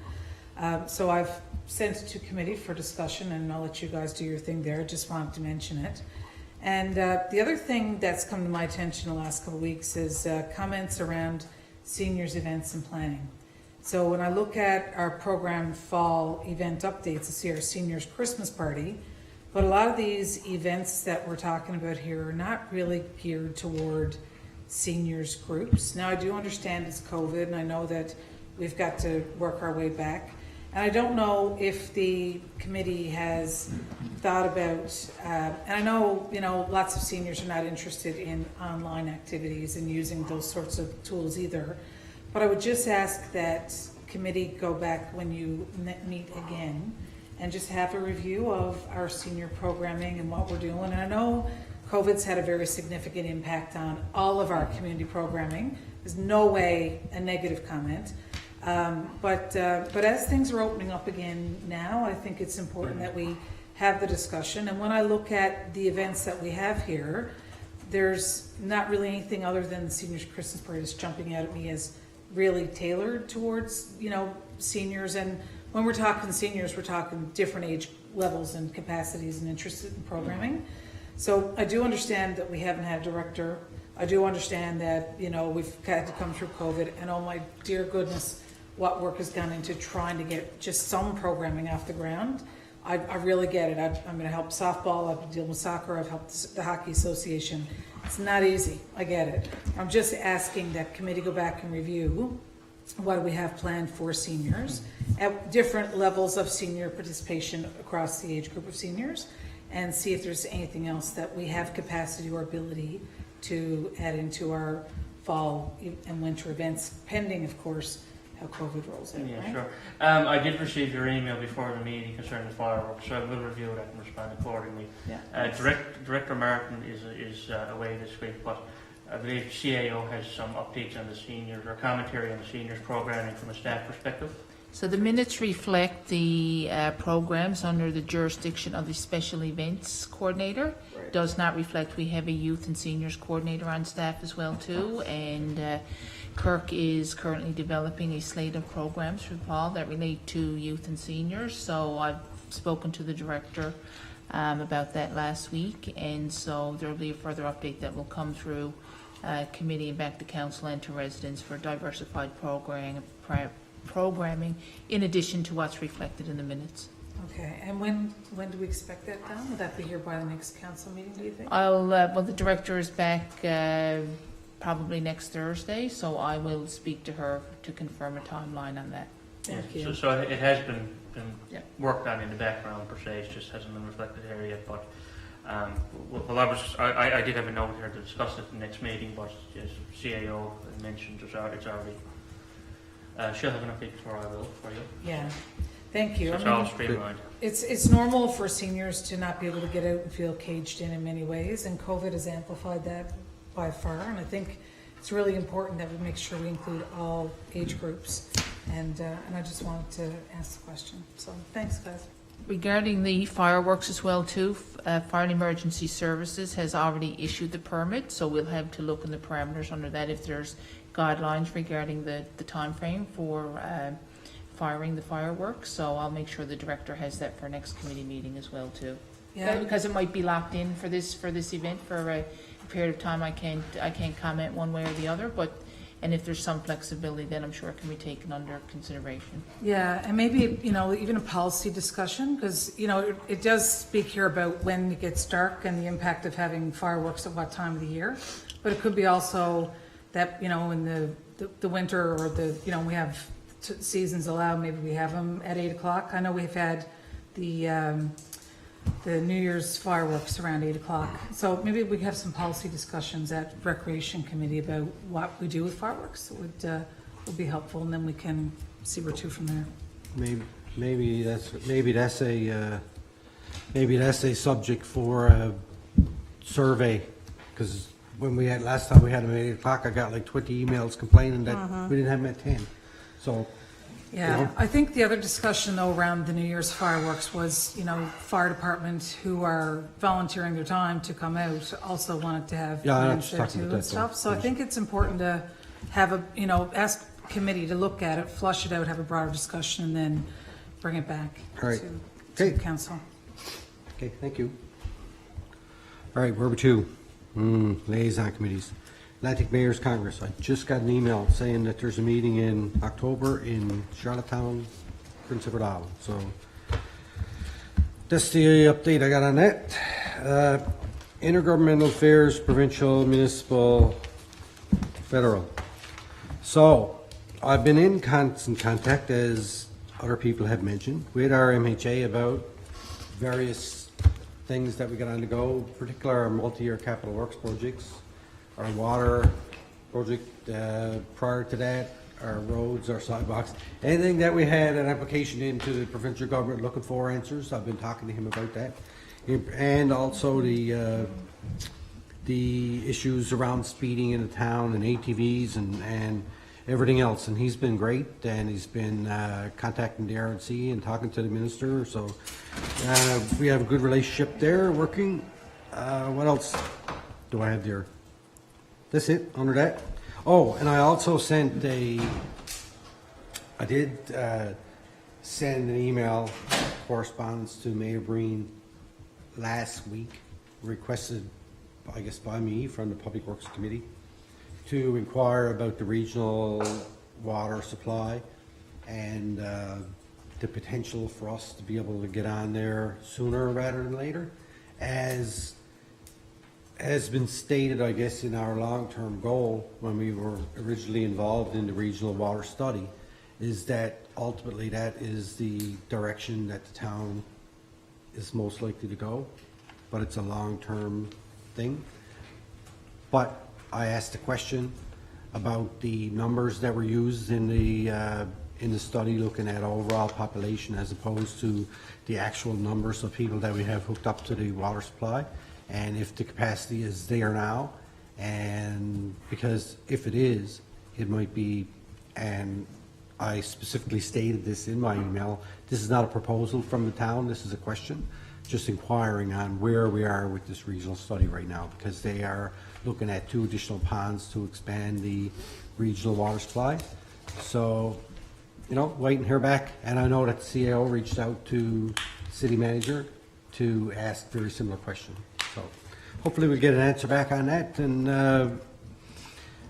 So I've sent it to committee for discussion, and I'll let you guys do your thing there. Just wanted to mention it. And the other thing that's come to my attention the last couple of weeks is comments around seniors events and planning. So when I look at our program fall event updates, I see our seniors Christmas party, but a lot of these events that we're talking about here are not really geared toward seniors groups. Now I do understand it's COVID, and I know that we've got to work our way back. And I don't know if the committee has thought about, and I know, lots of seniors are not interested in online activities and using those sorts of tools either. But I would just ask that committee go back when you meet again and just have a review of our senior programming and what we're doing. And I know COVID's had a very significant impact on all of our community programming. There's no way a negative comment. But as things are opening up again now, I think it's important that we have the discussion. And when I look at the events that we have here, there's not really anything other than the seniors Christmas parade is jumping out at me as really tailored towards, seniors. And when we're talking seniors, we're talking different age levels and capacities and interested in programming. So I do understand that we haven't had a director. I do understand that, we've had to come through COVID, and oh my dear goodness, what work has gone into trying to get just some programming off the ground. I really get it. I'm going to help softball. I've been dealing with soccer. I've helped the Hockey Association. It's not easy. I get it. I'm just asking that committee go back and review what do we have planned for seniors at different levels of senior participation across the age group of seniors, and see if there's anything else that we have capacity or ability to add into our fall and winter events, pending, of course, how COVID rolls out. Yeah, right? sure. I did receive your email before the meeting concerning the fireworks, so I will review that and respond accordingly. Yeah. Director Martin is away this week, but I believe CAO has some updates on the seniors, or commentary on the seniors programming from a staff perspective. So the minutes reflect the programs under the jurisdiction of the Special Events Coordinator. Right. Does not reflect we have a Youth and Seniors Coordinator on staff as well too, and Kirk is currently developing a slate of programs for Paul that relate to youth and seniors. So I've spoken to the director about that last week, and so there will be a further update that will come through committee and back to council and to residents for diversified programming in addition to what's reflected in the minutes. Okay, and when do we expect that done? Will that be here by the next council meeting, do you think? Well, the director is back probably next Thursday, so I will speak to her to confirm a timeline on that. Thank you. So it has been Yeah. worked on in the background per se, it just hasn't been reflected here yet, but I did have a note here to discuss it at the next meeting, but as CAO mentioned, it's already, she'll have an update before I will for you. Yeah, thank you. So I it's mean, all streamlined. it's normal for seniors to not be able to get out and feel caged in many ways, and COVID has amplified that by far, and I think it's really important that we make sure we include all age groups, and I just wanted to ask the question, so thanks, guys. Regarding the fireworks as well too, Fire and Emergency Services has already issued the permit, so we'll have to look in the parameters under that if there's guidelines regarding the timeframe for firing the fireworks. So I'll make sure the director has that for next committee meeting as well too. Yeah. Because it might be locked in for this event for a period of time. I can't comment one way or the other, and if there's some flexibility, then I'm sure it can be taken under consideration. Yeah, and maybe, even a policy discussion, because, it does speak here about when it gets dark and the impact of having fireworks at what time of the year. But it could be also that, in the winter or we have seasons allowed, maybe we have them at 8 o'clock. I know we've had the New Year's fireworks around 8 o'clock. So maybe we have some policy discussions at Recreation Committee about what we do with fireworks. It would be helpful, and then we can see where to from there. Maybe that's a subject for a survey, because when last time we had them at 8 o'clock, I got like 20 emails complaining that we didn't have them at 10. So. Yeah, I think the other discussion though around the New Year's fireworks was, fire department who are volunteering their time to come out also wanted to have bands there too and stuff. So I think it's important to have ask committee to look at it, flush it out, have a broader discussion, and then bring it back to council. Okay, thank you. All right, number 2, liaison committees. Atlantic Mayor's Congress. I just got an email saying that there's a meeting in October in Charlottetown, Prince Edward Island. So that's the update I got on that. Intergovernmental affairs, provincial, municipal, federal. So I've been in constant contact, as other people have mentioned, with our MHA about various things that we got on the go, particularly our multi-year capital works projects. Our water project, prior to that, our roads, our sidewalks, anything that we had an application into the provincial government looking for answers. I've been talking to him about that. And also the issues around speeding in the town and ATVs and everything else. And he's been great, and he's been contacting the RNC and talking to the minister. So we have a good relationship there working. What else do I have there? That's it, under that. Oh, and I also sent I did send an email correspondence to Mayor Breen last week, requested, I guess, by me from the Public Works Committee, to inquire about the regional water supply and the potential for us to be able to get on there sooner rather than later. As has been stated, I guess, in our long-term goal when we were originally involved in the regional water study, is that ultimately that is the direction that the town is most likely to go, but it's a long-term thing. But I asked a question about the numbers that were used in the study, looking at overall population as opposed to the actual numbers of people that we have hooked up to the water supply, and if the capacity is there now. And because if it is, it might be, and I specifically stated this in my email, this is not a proposal from the town, this is a question, just inquiring on where we are with this regional study right now, because they are looking at 2 additional ponds to expand the regional water supply. So, wait and hear back. And I know that the CAO reached out to city manager to ask very similar question. So hopefully we'll get an answer back on that, and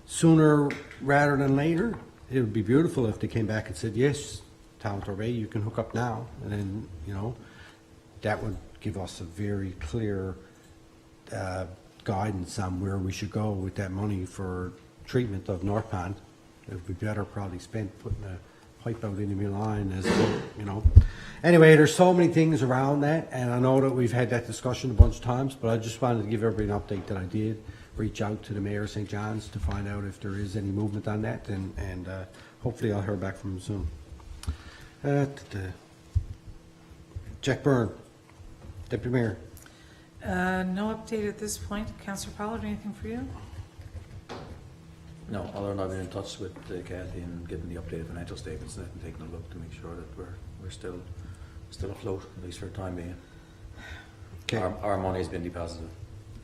sooner rather than later. It would be beautiful if they came back and said, yes, Town Torbay, you can hook up now. And then, that would give us a very clear guidance on where we should go with that money for treatment of North Pond. It would be better probably spent putting a pipe out into the line, Anyway, there's so many things around that, and I know that we've had that discussion a bunch of times, but I just wanted to give everybody an update that I did reach out to the mayor of St. John's to find out if there is any movement on that, and hopefully I'll hear back from him soon. Jack Byrne, Deputy Mayor. No update at this point. Councillor Pollard, anything for you? No, other than I've been in touch with Kathy and getting the updated financial statements and taking a look to make sure that we're still still afloat, at least for the time being. Okay, Our money's been deposited.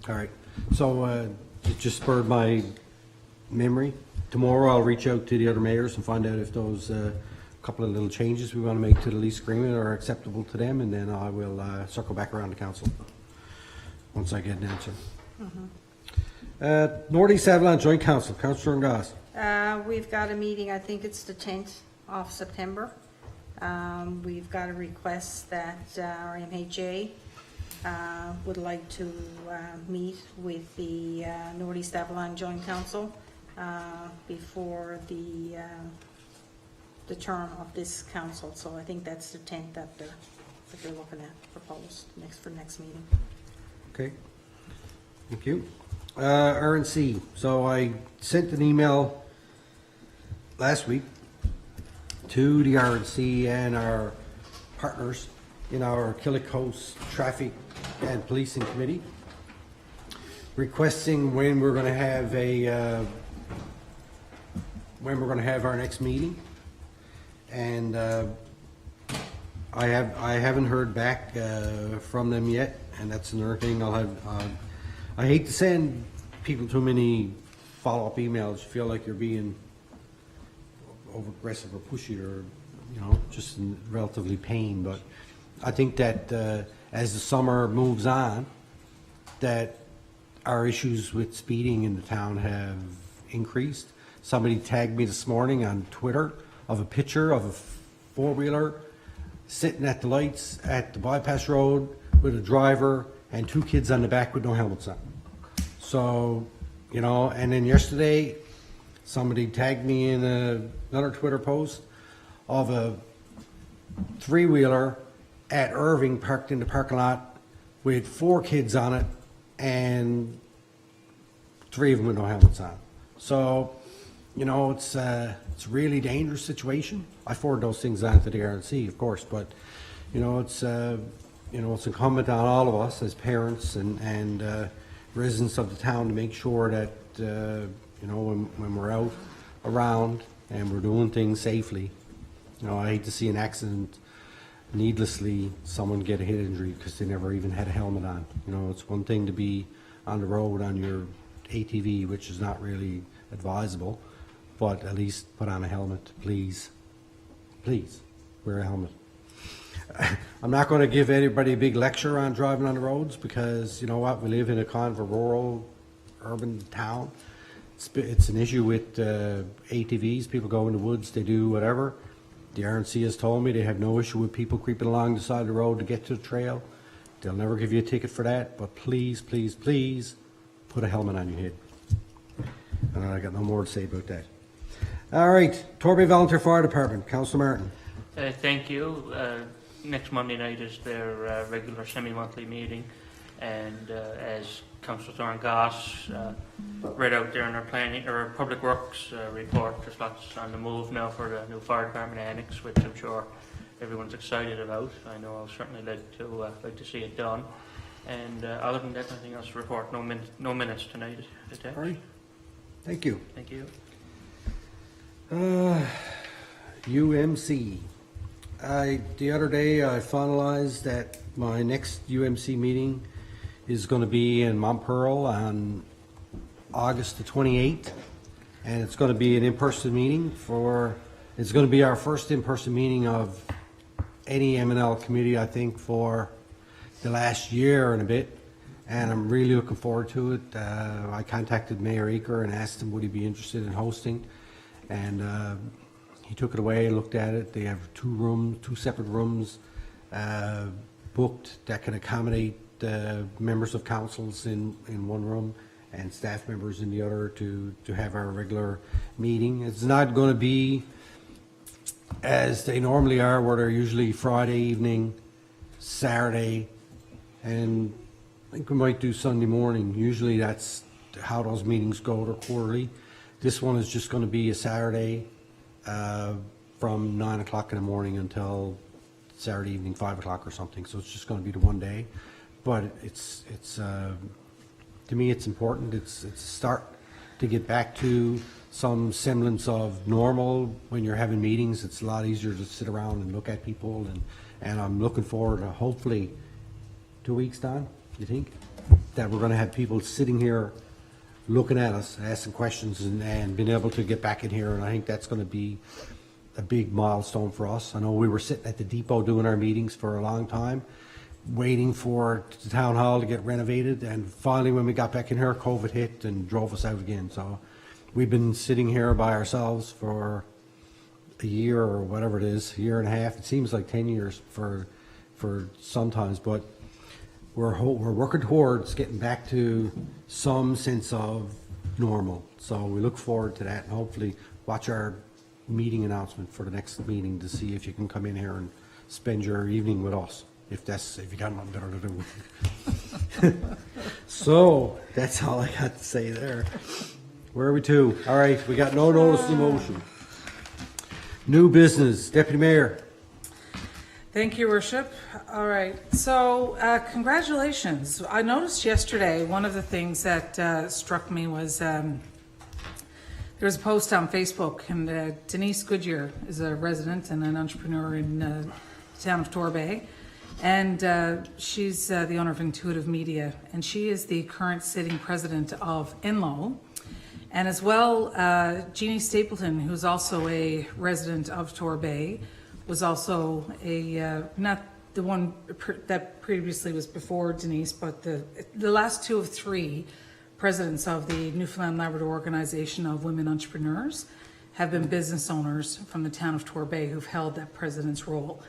all right. So it just spurred my memory. Tomorrow I'll reach out to the other mayors and find out if those couple of little changes we want to make to the lease agreement are acceptable to them, and then I will circle back around to council once I get an answer. Northeast Avalon Joint Council, Councillor Ngoz. We've got a meeting, I think it's the 10th of September. We've got a request that our MHA would like to meet with the Northeast Avalon Joint Council before the term of this council. So I think that's the 10th that they're looking at, proposed for next meeting. Okay, thank you. RNC, so I sent an email last week to the RNC and our partners in our Killick Coast Traffic and Policing Committee, requesting when we're going to have our next meeting, and I haven't heard back from them yet, and that's another thing. I hate to send people too many follow-up emails. You feel like you're being over aggressive or pushy, or just in relatively pain. But I think that as the summer moves on, that our issues with speeding in the town have increased. Somebody tagged me this morning on Twitter of a picture of a four-wheeler sitting at the lights at the bypass road with a driver and two kids on the back with no helmets on. So, and then yesterday, somebody tagged me in another Twitter post of a three-wheeler at Irving parked in the parking lot with four kids on it and three of them with no helmets on. So, it's a really dangerous situation. I forward those things on to the RNC, of course, but it's incumbent on all of us as parents and residents of the town to make sure that when we're out around and we're doing things safely. I hate to see an accident needlessly, someone get a head injury because they never even had a helmet on. It's one thing to be on the road on your ATV, which is not really advisable, but at least put on a helmet, please. Please, wear a helmet. I'm not going to give anybody a big lecture on driving on the roads because, we live in a kind of a rural, urban town. It's an issue with ATVs. People go in the woods, they do whatever. The RNC has told me they have no issue with people creeping along the side of the road to get to the trail. They'll never give you a ticket for that, but please, please, please put a helmet on your head. I got no more to say about that. All right, Torbay Volunteer Fire Department, Councillor Martin. Thank you. Next Monday night is their regular semi-monthly meeting, and as Councillor Thorne Goss read out there in our planning or Public Works report, there's lots on the move now for the new fire department annex, which I'm sure everyone's excited about. I know I'll certainly like to see it done. And other than that, nothing else to report. No minutes tonight. All right. Thank you. Thank you. UMC. The other day I finalized that my next UMC meeting is going to be in Montpearl on August the 28th, and it's going to be an in-person meeting it's going to be our first in-person meeting of any M&L committee, I think, for the last year and a bit, and I'm really looking forward to it. I contacted Mayor Eaker and asked him would he be interested in hosting, and he took it away and looked at it. They have two separate rooms booked that can accommodate members of councils in one room and staff members in the other to have our regular meeting. It's not going to be as they normally are, where they're usually Friday evening, Saturday, and I think we might do Sunday morning. Usually that's how those meetings go. They're quarterly. This one is just going to be a Saturday from 9 o'clock in the morning until Saturday evening, 5 o'clock or something. So it's just going to be the one day. But it's to me, it's important. It's a start to get back to some semblance of normal when you're having meetings. It's a lot easier to sit around and look at people, and I'm looking forward to hopefully 2 weeks, Don, you think? That we're gonna have people sitting here looking at us, asking questions, and being able to get back in here, and I think that's gonna be a big milestone for us. I know we were sitting at the depot doing our meetings for a long time, waiting for the town hall to get renovated, and finally when we got back in here, COVID hit and drove us out again. So we've been sitting here by ourselves for a year or whatever it is, year and a half. It seems like 10 years for sometimes, but we're working towards getting back to some sense of normal. So we look forward to that, and hopefully watch our meeting announcement for the next meeting to see if you can come in here and spend your evening with us, if you got nothing better to do. So that's all I got to say there. Where are we to? All right, we got no notice of motion. New business, Deputy Mayor. Thank you, Worship. All right, so congratulations. I noticed yesterday, one of the things that struck me was there was a post on Facebook, and Denise Goodyear is a resident and an entrepreneur in the town of Torbay, and she's the owner of Intuitive Media, and she is the current sitting president of Enloe. And as well, Jeannie Stapleton, who's also a resident of Torbay, was also not the one that previously was before Denise, but the last two of three presidents of the Newfoundland Labrador Organization of Women Entrepreneurs have been business owners from the town of Torbay who've held that president's role.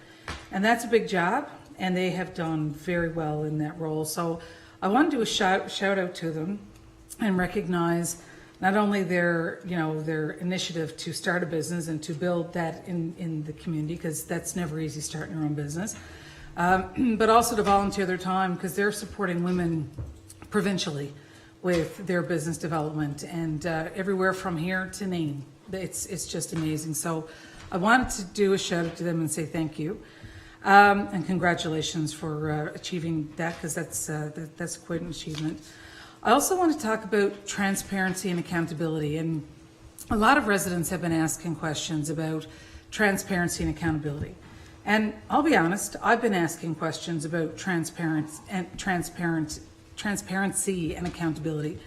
And that's a big job, and they have done very well in that role. So I want to do a shout out to them and recognize not only their initiative to start a business and to build that in the community, because that's never easy starting your own business, but also to volunteer their time, because they're supporting women provincially with their business development, and everywhere from here to Nain. It's just amazing. So I wanted to do a shout out to them and say thank you, and congratulations for achieving that, because that's quite an achievement. I also want to talk about transparency and accountability, and a lot of residents have been asking questions about transparency and accountability. And I'll be honest, I've been asking questions about transparency and accountability.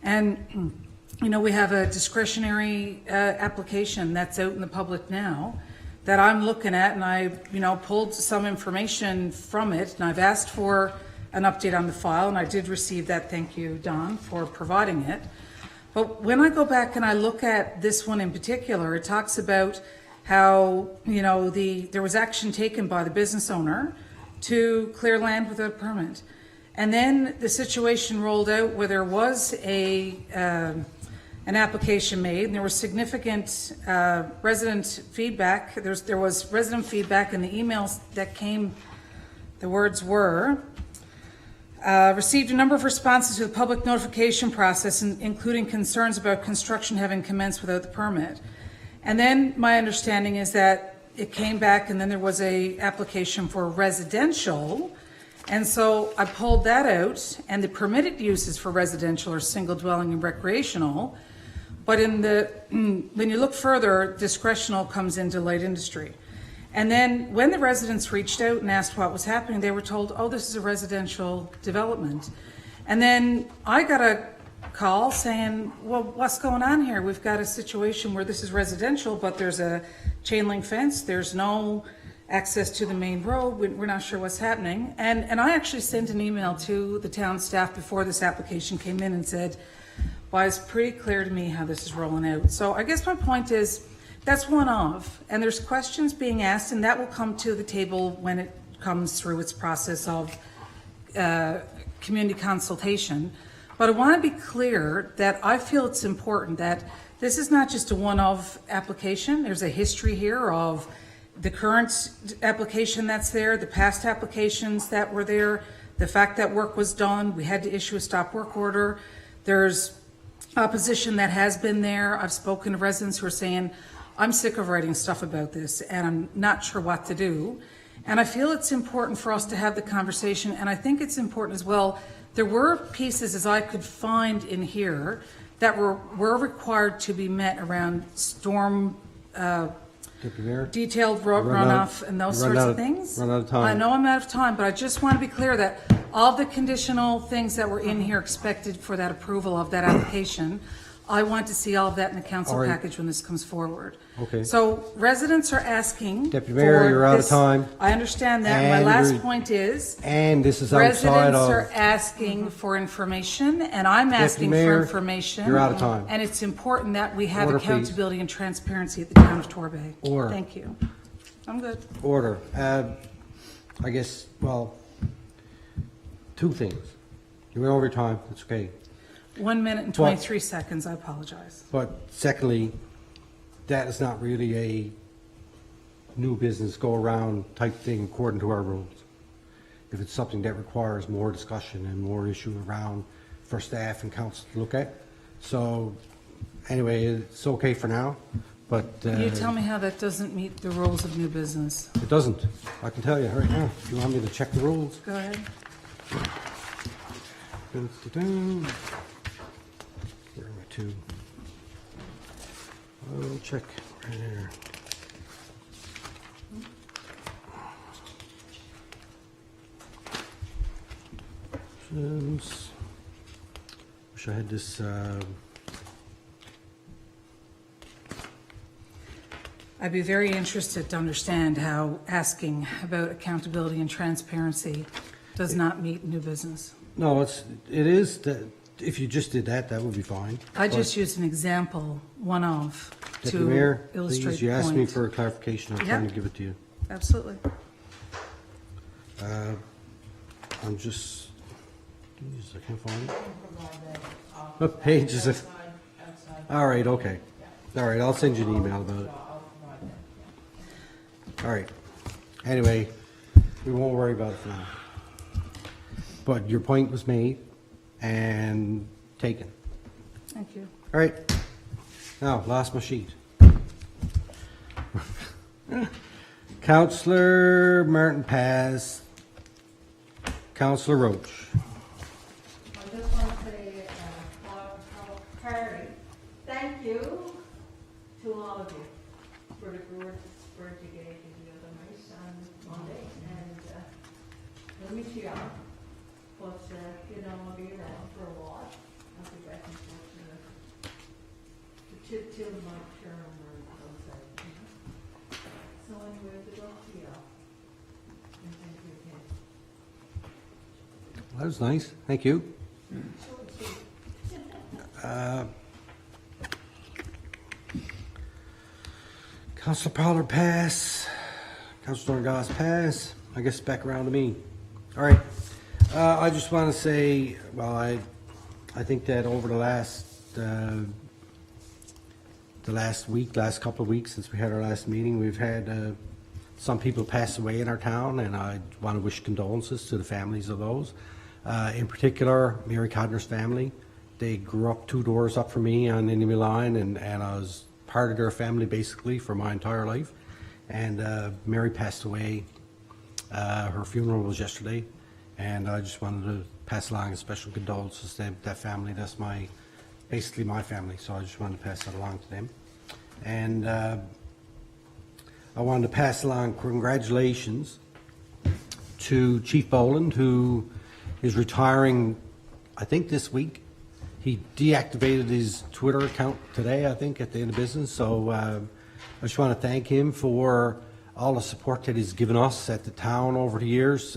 And we have a discretionary application that's out in the public now that I'm looking at, and I pulled some information from it, and I've asked for an update on the file, and I did receive that. Thank you, Don, for providing it. But when I go back and I look at this one in particular, it talks about how there was action taken by the business owner to clear land without a permit, and then the situation rolled out where there was an application made, and there was significant resident feedback. There was resident feedback in the emails that came. The words were, received a number of responses to the public notification process, including concerns about construction having commenced without the permit. And then my understanding is that it came back, and then there was a application for residential. And so I pulled that out, and the permitted uses for residential are single dwelling and recreational. But when you look further, discretional comes into light industry. And then when the residents reached out and asked what was happening, they were told, oh, this is a residential development. And then I got a call saying, well, what's going on here? We've got a situation where this is residential, but there's a chain link fence. There's no access to the main road. We're not sure what's happening. And I actually sent an email to the town staff before this application came in and said, well, it's pretty clear to me how this is rolling out. So I guess my point is, that's one of, and there's questions being asked, and that will come to the table when it comes through its process of community consultation. But I want to be clear that I feel it's important that this is not just a one-off application. There's a history here of the current application that's there, the past applications that were there, the fact that work was done, we had to issue a stop work order. There's opposition that has been there. I've spoken to residents who are saying, I'm sick of writing stuff about this and I'm not sure what to do. And I feel it's important for us to have the conversation, and I think it's important as well. There were pieces, as I could find in here, that were required to be met around storm, Deputy Mayor? detailed Run out- runoff and those run sorts out of of- things. run out of time. I know I'm out of time, but I just want to be clear that all the conditional things that were in here expected for that approval of that application, I want to see all of that in the council All right. package when this comes forward. Okay. So residents are asking. Deputy Mayor, for you're out of this- time. I understand that. My And last you're- point is, And this is outside residents of... are asking for information, and I'm asking for Mayor, information. you're out of time. And it's important that we have Order, please. accountability and transparency at the town of Torbay. Order. Thank you. I'm good. Order. I guess, well, two things. You went over your time, that's okay. 1 minute and 23 seconds, I apologize. But secondly, that is not really a new business go-around type thing according to our rules. If it's something that requires more discussion and more issue around for staff and council to look at. So, anyway, it's okay for now, but... You tell me how that doesn't meet the rules of new business. It doesn't. I can tell you right now. If you want me to check the rules. Go ahead. Dun-dun-dun. Where are my two? I'll check right there. Wish I had this, I'd be very interested to understand how asking about accountability and transparency does not meet new business. no, it is, that if you just did that, that would be fine. I just used an example, one of, Deputy to Mayor, illustrate please, you the asked me point. for a clarification, I'm Yeah. trying to give it to you. Absolutely. I'm just, geez, I can't find it. What page is it? All right, okay. All right, I'll send you an email about it. All right. Anyway, we won't worry about it for now. But your point was made and taken. Thank you. All right. Now, lost my sheet. Councillor Martin Paz. Councillor Roach. I just want to say, Harry, thank you to all of you for the good word you gave to the other night on Monday, and we'll meet you out. But, you know, I'll be around for a while. I'll be back and forth till my term or outside, you know. So anyway, good luck to you all. And thank you again. That was nice. Thank you. Councillor Pollard pass. Councillor Goss pass. I guess back around to me. All right. I just want to say, well, I think that over the last couple of weeks since we had our last meeting, we've had some people pass away in our town, and I want to wish condolences to the families of those. In particular, Mary Codner's family. They grew up 2 doors up from me on Enemy Line, and I was part of their family basically for my entire life. And Mary passed away. Her funeral was yesterday, and I just wanted to pass along a special condolences to that family. That's basically my family, so I just wanted to pass that along to them. And I wanted to pass along congratulations to Chief Boland, who is retiring, I think, this week. He deactivated his Twitter account today, I think, at the end of business. So I just want to thank him for all the support that he's given us at the town over the years,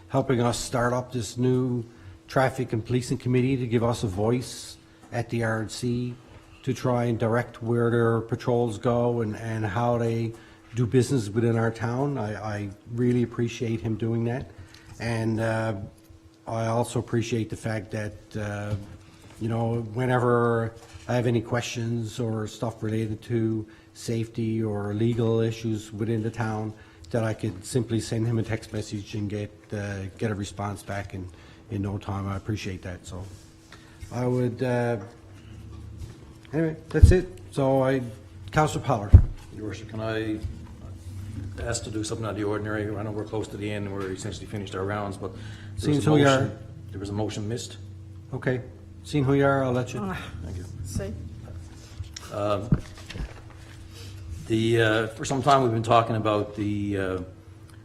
helping us start up this new traffic and policing committee to give us a voice at the RNC to try and direct where their patrols go and how they do business within our town. I really appreciate him doing that. And I also appreciate the fact that, you know, whenever I have any questions or stuff related to safety or legal issues within the town, that I could simply send him a text message and get a response back in no time. I appreciate that. So I would, anyway, that's it. So Councillor Pollard. Your Worship, can I ask to do something out of the ordinary? I know we're close to the end, we're essentially finished our rounds, but Seems who we are. there was a motion missed. Okay. Seeing who you are, I'll let you. Thank you. See? For some time, we've been talking about the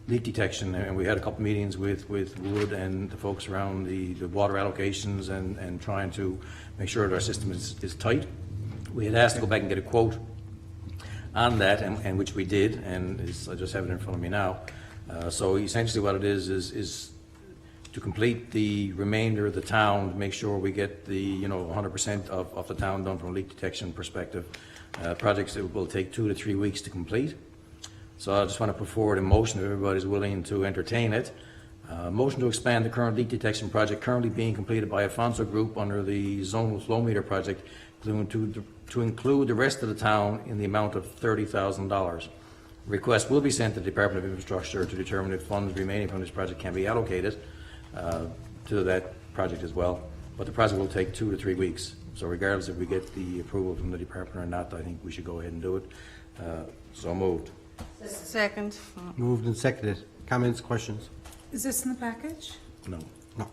leak detection, and we had a couple meetings with Wood and the folks around the water allocations and trying to make sure that our system is tight. We had asked to go back and get a quote on that, and which we did, and I just have it in front of me now. So essentially what it is to complete the remainder of the town, to make sure we get the 100% of the town done from a leak detection perspective. Projects that will take 2 to 3 weeks to complete. So I just want to put forward a motion if everybody's willing to entertain it. Motion to expand the current leak detection project currently being completed by Afonso Group under the zonal flow meter project to include the rest of the town in the amount of $30,000. Request will be sent to the Department of Infrastructure to determine if funds remaining from this project can be allocated to that project as well. But the project will take 2 to 3 weeks. So regardless if we get the approval from the department or not, I think we should go ahead and do it. So moved. Second. Moved and seconded. Comments, questions? Is this in the package? No. No.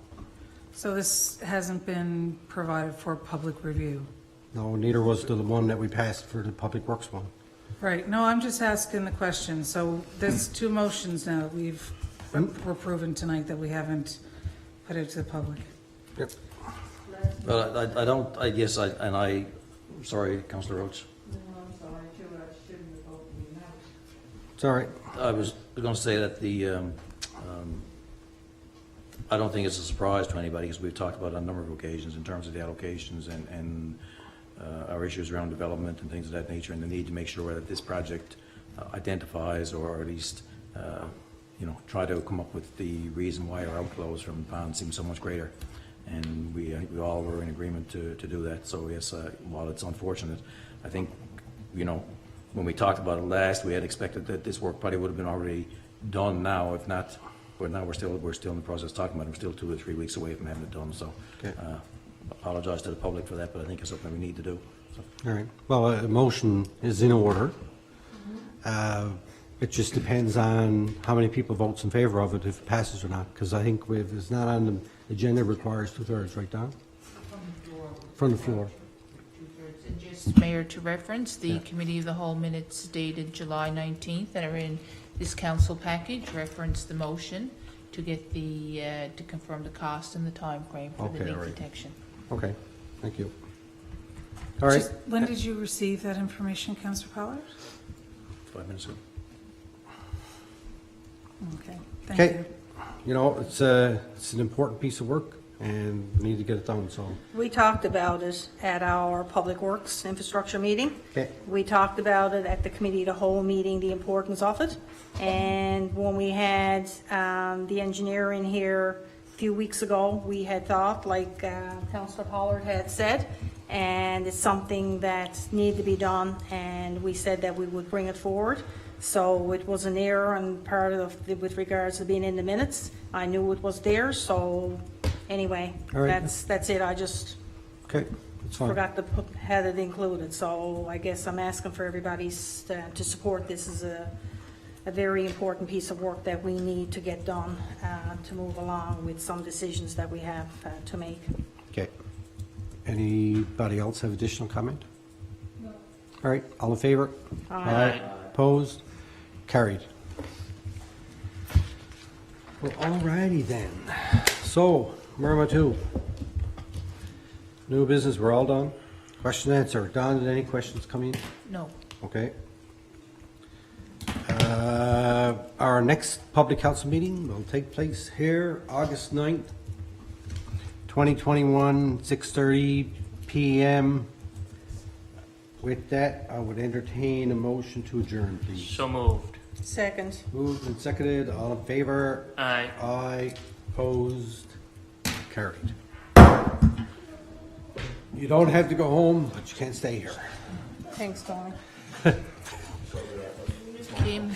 So this hasn't been provided for public review? No, neither was the one that we passed for the Public Works one. Right, no, I'm just asking the question. So there's 2 motions now that we're proven tonight that we haven't put it to the public. Yep. Well, sorry, Councillor Roach. It's all right. I was going to say that I don't think it's a surprise to anybody, because we've talked about it on a number of occasions in terms of the allocations and our issues around development and things of that nature, and the need to make sure that this project identifies, or at least try to come up with the reason why our outflows from the pond seem so much greater. And we all were in agreement to do that. So yes, while it's unfortunate, I think when we talked about it last, we had expected that this work probably would have been already done now, if not. But now we're still in the process of talking about it. We're still 2 or 3 weeks away from having it done. So Okay. apologize to the public for that, but I think it's something we need to do. So. All right. Well, a motion is in order. It just depends on how many people votes in favor of it, if it passes or not. Because I think if it's not on the agenda, it requires 2/3, right, Don? From the floor. 2/3. And just, Mayor, to reference, the Committee of the Whole minutes dated July 19th that are in this council package reference the motion to get to confirm the cost and the time frame for the Okay, leak all right. detection. Okay, thank you. All right. When did you receive that information, Councillor Pollard? 5 minutes ago. Okay, thank Okay. you. It's an important piece of work, and we need to get it done, so. We talked about it at our Public Works Infrastructure meeting. Okay. We talked about it at the Committee of the Whole meeting, the importance of it. And when we had the engineer in here a few weeks ago, we had thought, like Councillor Pollard had said, and it's something that needed to be done, and we said that we would bring it forward. So it was an error on part of, with regards to being in the minutes. I knew it was there, so anyway, All right. that's it. I just Okay, that's fine. forgot to had it included, so I guess I'm asking for everybody's to support this. Is a very important piece of work that we need to get done to move along with some decisions that we have to make. Okay. Anybody else have additional comment? No. All right, all in favor? Aye. Opposed? Carried. Well, all righty then. So, where am I to? New business, we're all done? Question and answer. Don, did any questions come in? No. Okay. Our next public council meeting will take place here, August 9th, 2021, 6:30 p.m. With that, I would entertain a motion to adjourn, please. So moved. Second. Moved and seconded, all in favor? Aye. Aye, opposed, carried. You don't have to go home, but you can't stay here. Thanks, Tony. Kim?